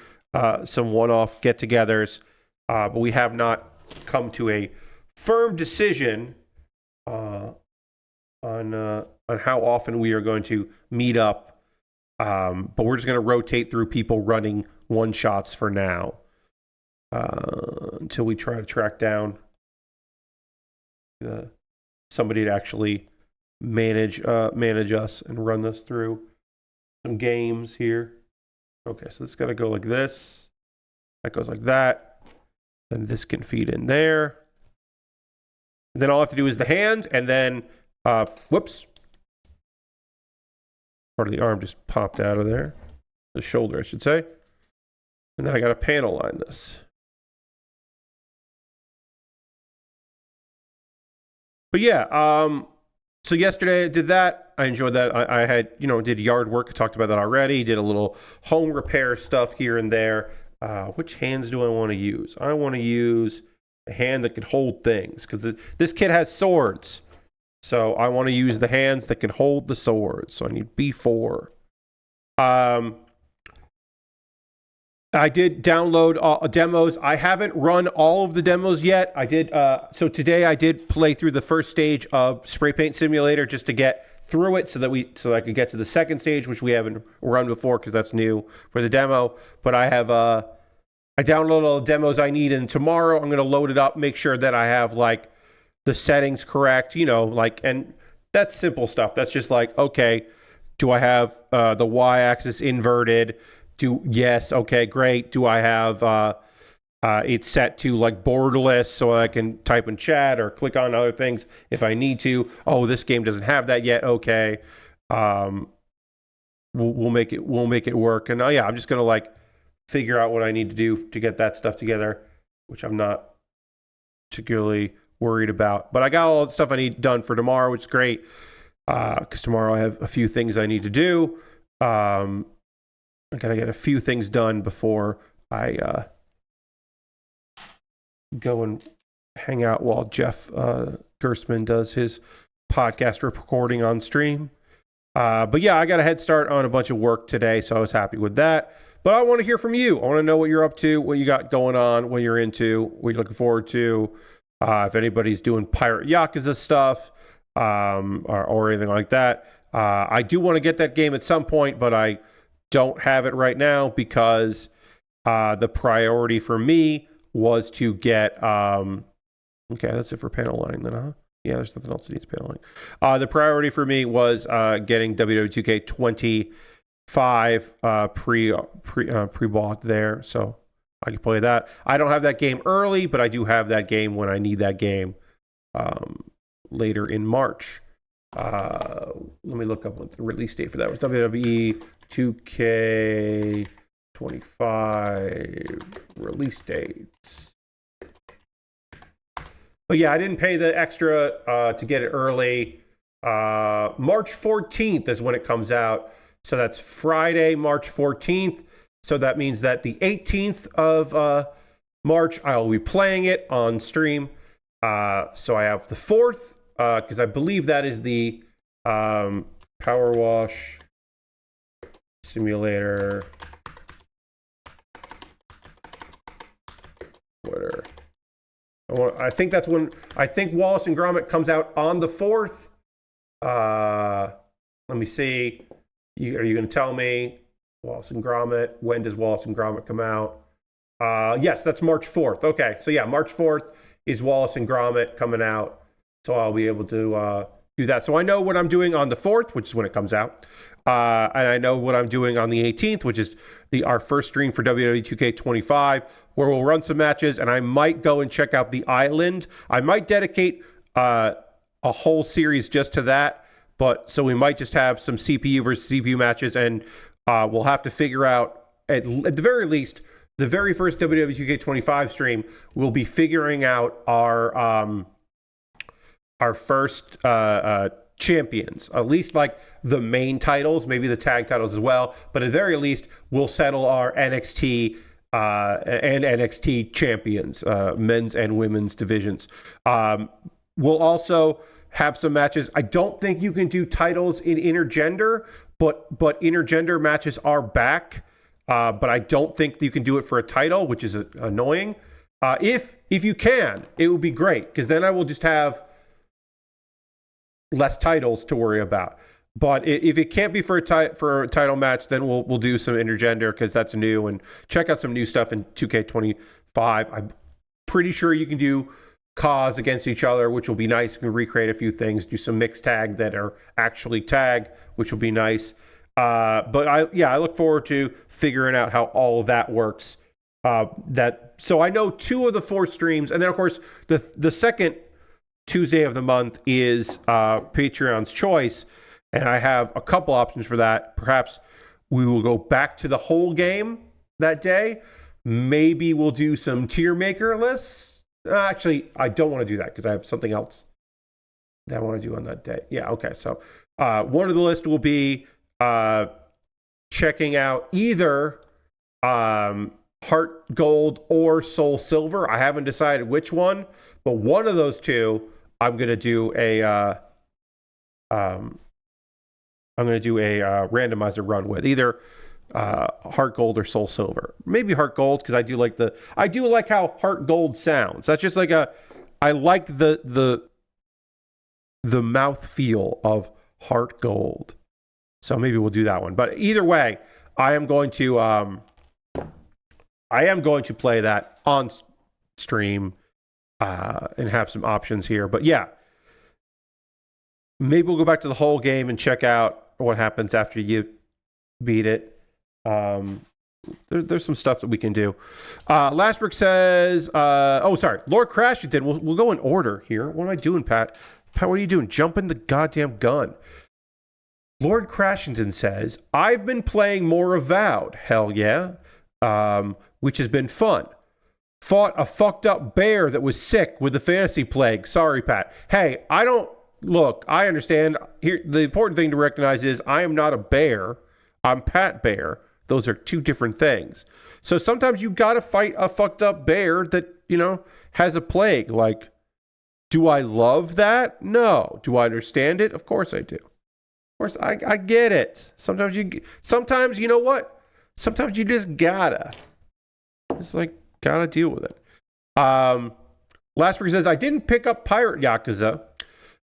some one-off get-togethers. But we have not come to a firm decision on how often we are going to meet up. But we're just going to rotate through people running one-shots for now until we try to track down somebody to actually manage us and run us through some games here. Okay, so this is going to go like this. That goes like that. Then this can feed in there. And then all I have to do is the hand, and then, whoops. Part of the arm just popped out of there. The shoulder, I should say. And then I got to panel line this. But yeah, so yesterday I did that. I enjoyed that. I had, did yard work. I talked about that already. Did a little home repair stuff here and there. Which hands do I want to use? I want to use a hand that can hold things because this kid has swords. So I want to use the hands that can hold the swords. So I need B4. I did download demos. I haven't run all of the demos yet. I did. So today I did play through the first stage of Spray Paint Simulator just to get through it so I could get to the second stage, which we haven't run before because that's new for the demo. But I have I downloaded all the demos I need, and tomorrow I'm going to load it up, make sure that I have like the settings correct, and that's simple stuff. That's just like, okay, do I have the y-axis inverted? Yes, okay, great. Do I have it set to like borderless so I can type in chat or click on other things if I need to? Oh, this game doesn't have that yet. Okay, we'll make it work. And yeah, I'm just gonna like figure out what I need to do to get that stuff together, which I'm not particularly worried about. But I got all the stuff I need done for tomorrow, which is great because tomorrow I have a few things I need to do. I gotta get a few things done before I go and hang out while Jeff Gerstmann does his podcast recording on stream. But yeah, I got a head start on a bunch of work today, so I was happy with that. But I want to hear from you. I want to know what you're up to, what you got going on, what you're into, what you're looking forward to. If anybody's doing Pirate Yakuza stuff or anything like that. I do want to get that game at some point, but I don't have it right now because the priority for me was to get... okay, that's it for panel lining then, huh? Yeah, there's nothing else that needs panel lining. The priority for me was getting WWE 2K25 pre-bought there, so I can play that. I don't have that game early, but I do have that game when I need that game later in March. Let me look up what the release date for that was. WWE 2K25 release dates. But yeah, I didn't pay the extra to get it early. March 14th is when it comes out. So that's Friday, March 14th. So that means that the 18th of March, I'll be playing it on stream. So I have the 4th, because I believe that is the Power Wash Simulator Twitter. I think that's when, I think Wallace and Gromit comes out on the 4th. Let me see. Are you going to tell me Wallace and Gromit? When does Wallace and Gromit come out? Yes, that's March 4th. Okay, so yeah, March 4th is Wallace and Gromit coming out. So I'll be able to do that. So I know what I'm doing on the 4th, which is when it comes out. And I know what I'm doing on the 18th, which is our first stream for WWE 2K25, where we'll run some matches, and I might go and check out the island. I might dedicate a whole series just to that, but so we might just have some CPU versus CPU matches, and we'll have to figure out, at the very least, the very first WWE 2K25 stream, we'll be figuring out our first champions, at least like the main titles, maybe the tag titles as well. But at the very least, we'll settle our NXT and NXT champions, men's and women's divisions. We'll also have some matches. I don't think you can do titles in intergender, but intergender matches are back. But I don't think you can do it for a title, which is annoying. If you can, it would be great, because then I will just have less titles to worry about. But if it can't be for a title match, then we'll do some intergender, because that's new, and check out some new stuff in 2K25. I'm pretty sure you can do cause against each other, which will be nice. You can recreate a few things, do some mixed tag that are actually tag, which will be nice. But I look forward to figuring out how all of that works. So I know 2 of the 4 streams, and then of course the second Tuesday of the month is Patreon's choice, and I have a couple options for that. Perhaps we will go back to the whole game that day. Maybe we'll do some tier maker lists. Actually, I don't want to do that because I have something else that I want to do on that day. Yeah, okay. So one of the lists will be checking out either Heart Gold or Soul Silver. I haven't decided which one, but one of those two I'm going to do a randomizer run with, either Heart Gold or Soul Silver. Maybe Heart Gold, because I do like how Heart Gold sounds. That's just like I like the mouth feel of Heart Gold. So maybe we'll do that one. But either way, I am going to play that on stream and have some options here. But yeah, maybe we'll go back to the whole game and check out what happens after you beat it. There's some stuff that we can do. Lastbrook says, Lord Crashington. We'll go in order here. What am I doing, Pat? Pat, what are you doing? Jumping the goddamn gun. Lord Crashington says, I've been playing more Avowed. Hell yeah. Which has been fun. Fought a fucked up bear that was sick with the fantasy plague. Sorry, Pat. Hey, I understand. Here, the important thing to recognize is I am not a bear. I'm Pat Bear. Those are 2 different things. So sometimes you got to fight a fucked up bear that, has a plague. Like, do I love that? No. Do I understand it? Of course I do. Of course, I get it. Sometimes you know what? Sometimes you just gotta. It's like, gotta deal with it. Lastbrook says, I didn't pick up Pirate Yakuza,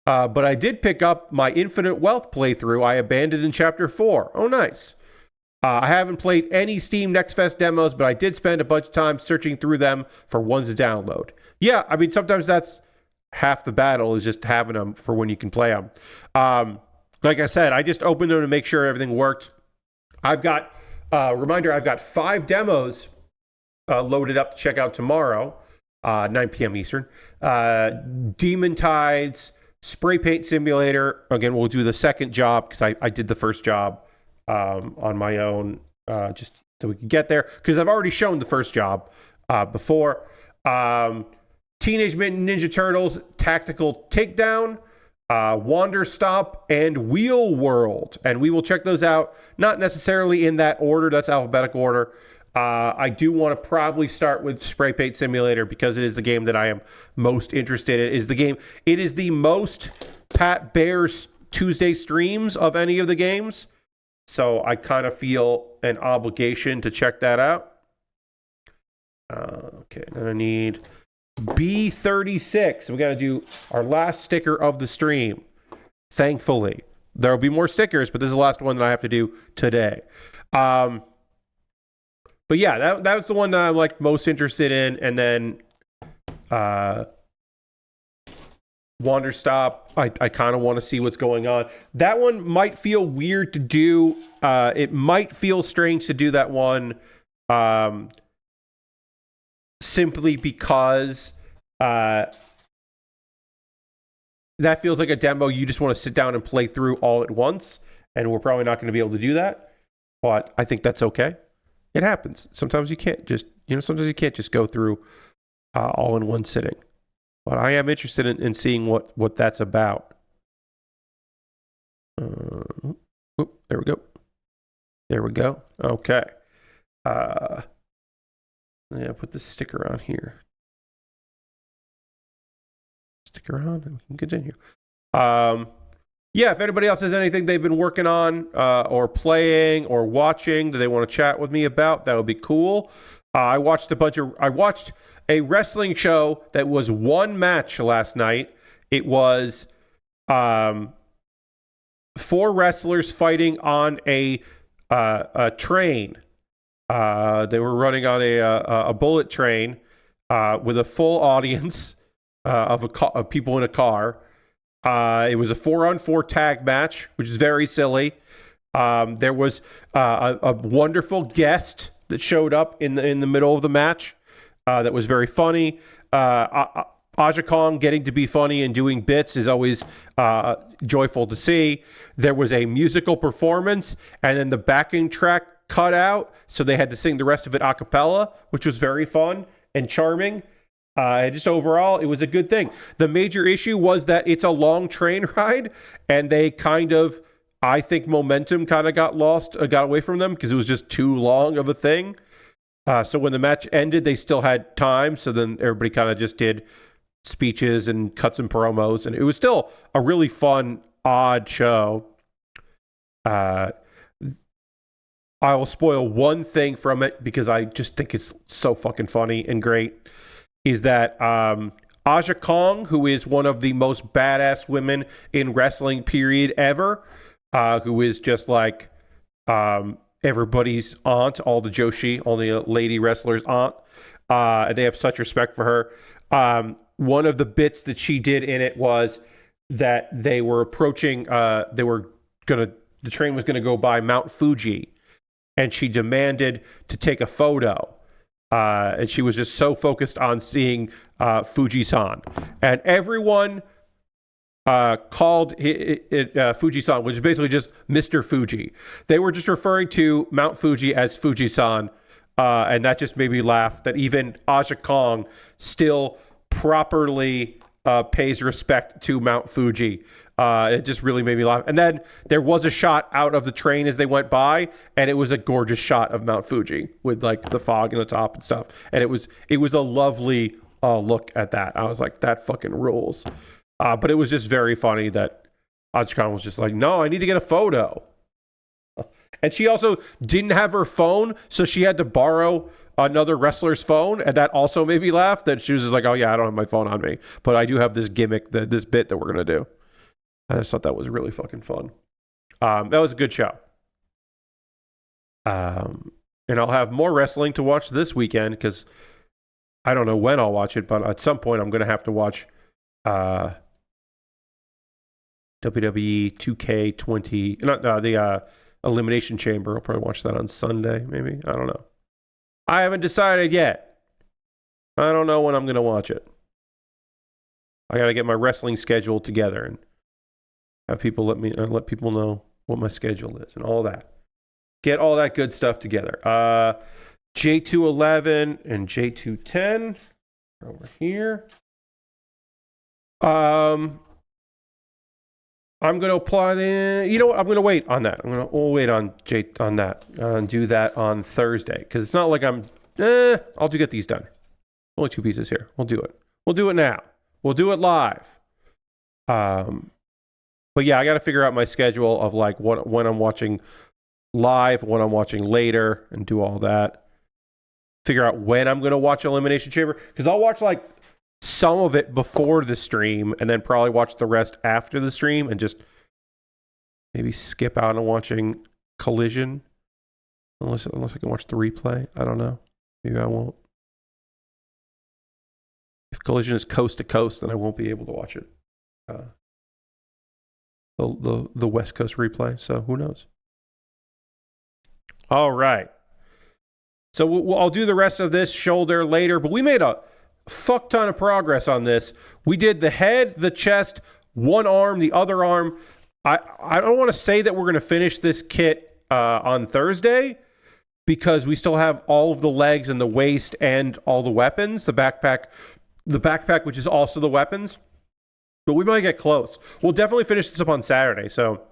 but I did pick up my Infinite Wealth playthrough I abandoned in Chapter 4. Oh, nice. I haven't played any Steam Next Fest demos, but I did spend a bunch of time searching through them for ones to download. Yeah, I mean, sometimes that's half the battle, is just having them for when you can play them. Like I said, I just opened them to make sure everything worked. I've got, reminder, I've got 5 demos loaded up to check out tomorrow, 9 p.m. Eastern. Demon Tides, Spray Paint Simulator. Again, we'll do the second job because I did the first job on my own, just so we can get there, because I've already shown the first job before. Teenage Mutant Ninja Turtles Tactical Takedown, Wander Stop, and Wheel World. And we will check those out, not necessarily in that order. That's alphabetical order. I do want to probably start with Spray Paint Simulator because it is the game that I am most interested in. It is the most Pat Bear's Tuesday streams of any of the games. So I kind of feel an obligation to check that out. Okay, then I need B36. We got to do our last sticker of the stream. Thankfully, there'll be more stickers, but this is the last one that I have to do today. But yeah, that's the one that I'm like most interested in. And then Wander Stop, I kind of want to see what's going on. That one might feel weird to do. It might feel strange to do that one simply because that feels like a demo you just want to sit down and play through all at once, and we're probably not going to be able to do that, but I think that's okay. It happens. Sometimes you can't just, sometimes you can't just go through all in one sitting, but I am interested in seeing what that's about. There we go. There we go. Okay. Yeah, put the sticker on here. Sticker on, and we can continue. Yeah, if anybody else has anything they've been working on or playing or watching that they want to chat with me about, that would be cool. I watched a wrestling show that was one match last night. It was 4 wrestlers fighting on a train. They were running on a bullet train with a full audience of people in a car. It was a 4-on-4 tag match, which is very silly. There was a wonderful guest that showed up in the middle of the match that was very funny. Aja Kong getting to be funny and doing bits is always joyful to see. There was a musical performance, and then the backing track cut out, so they had to sing the rest of it a cappella, which was very fun and charming. Just overall, it was a good thing. The major issue was that it's a long train ride, and they kind of, I think momentum kind of got away from them because it was just too long of a thing. So when the match ended, they still had time. So then everybody kind of just did speeches and cut some promos, and it was still a really fun, odd show. I will spoil one thing from it because I just think it's so fucking funny and great. Is that Aja Kong, who is one of the most badass women in wrestling period ever, who is just like everybody's aunt, all the Joshi, all the lady wrestlers' aunt. They have such respect for her. One of the bits that she did in it was that they were approaching, the train was going to go by Mount Fuji, and she demanded to take a photo. And she was just so focused on seeing Fuji-san. And everyone called it Fuji-san, which is basically just Mr. Fuji. They were just referring to Mount Fuji as Fuji-san. And that just made me laugh that even Aja Kong still properly pays respect to Mount Fuji. It just really made me laugh. And then there was a shot out of the train as they went by, and it was a gorgeous shot of Mount Fuji with like the fog in the top and stuff. And it was a lovely look at that. I was like, that fucking rules. But it was just very funny that Aja Kong was just like, no, I need to get a photo. And she also didn't have her phone, so she had to borrow another wrestler's phone, and that also made me laugh. That she was just like, oh yeah, I don't have my phone on me, but I do have this gimmick, this bit that we're gonna do. I just thought that was really fucking fun. That was a good show. And I'll have more wrestling to watch this weekend because I don't know when I'll watch it, but at some point I'm gonna have to watch WWE 2K20, not the Elimination Chamber. I'll probably watch that on Sunday, maybe. I don't know. I haven't decided yet. I don't know when I'm going to watch it. I got to get my wrestling schedule together and have people let people know what my schedule is and all that. Get all that good stuff together. J211 and J210 are over here. I'm going to apply you know what? I'm going to wait on that. We'll wait on that and do that on Thursday. Because it's not like I'll get these done. Only 2 pieces here. We'll do it. We'll do it now. We'll do it live. But yeah, I got to figure out my schedule of like when I'm watching live, when I'm watching later, and do all that. Figure out when I'm going to watch Elimination Chamber. Because I'll watch like some of it before the stream and then probably watch the rest after the stream and just maybe skip out on watching Collision. Unless I can watch the replay. I don't know. Maybe I won't. If Collision is coast to coast, then I won't be able to watch it. The West Coast replay. So who knows? All right. So I'll do the rest of this shoulder later, but we made a fuck ton of progress on this. We did the head, the chest, one arm, the other arm. I don't want to say that we're going to finish this kit on Thursday because we still have all of the legs and the waist and all the weapons, the backpack, which is also the weapons. But we might get close. We'll definitely finish this up on Saturday. So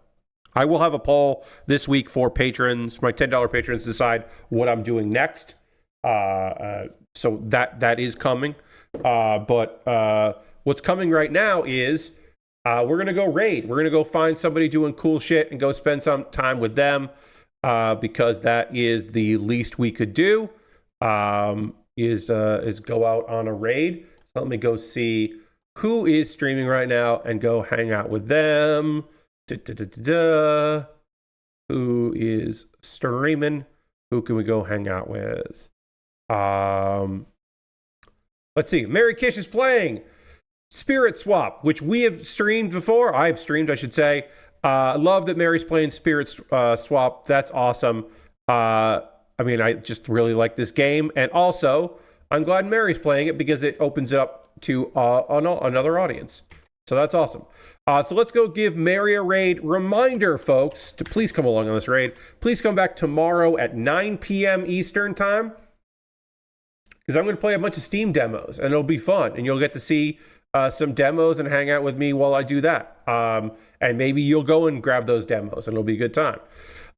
I will have a poll this week for patrons, my $10 patrons, to decide what I'm doing next. So that is coming. But what's coming right now is we're going to go raid. We're going to go find somebody doing cool shit and go spend some time with them because that is the least we could do is go out on a raid. So let me go see who is streaming right now and go hang out with them. Who is streaming? Who can we go hang out with? Let's see. Mary Kish is playing Spirit Swap, which we have streamed before. I've streamed, I should say. Love that Mary's playing Spirit Swap. That's awesome. I mean, I just really like this game. And also, I'm glad Mary's playing it because it opens it up to another audience. So that's awesome. So let's go give Mary a raid. Reminder, folks, to please come along on this raid. Please come back tomorrow at 9 p.m. Eastern time because I'm going to play a bunch of Steam demos and it'll be fun. And you'll get to see some demos and hang out with me while I do that. And maybe you'll go and grab those demos and it'll be a good time.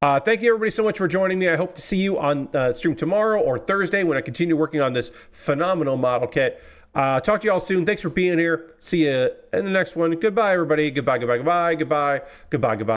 Thank you everybody so much for joining me. I hope to see you on stream tomorrow or Thursday when I continue working on this phenomenal model kit. Talk to you all soon. Thanks for being here. See you in the next one. Goodbye, everybody. Goodbye, goodbye, goodbye, goodbye, goodbye, goodbye.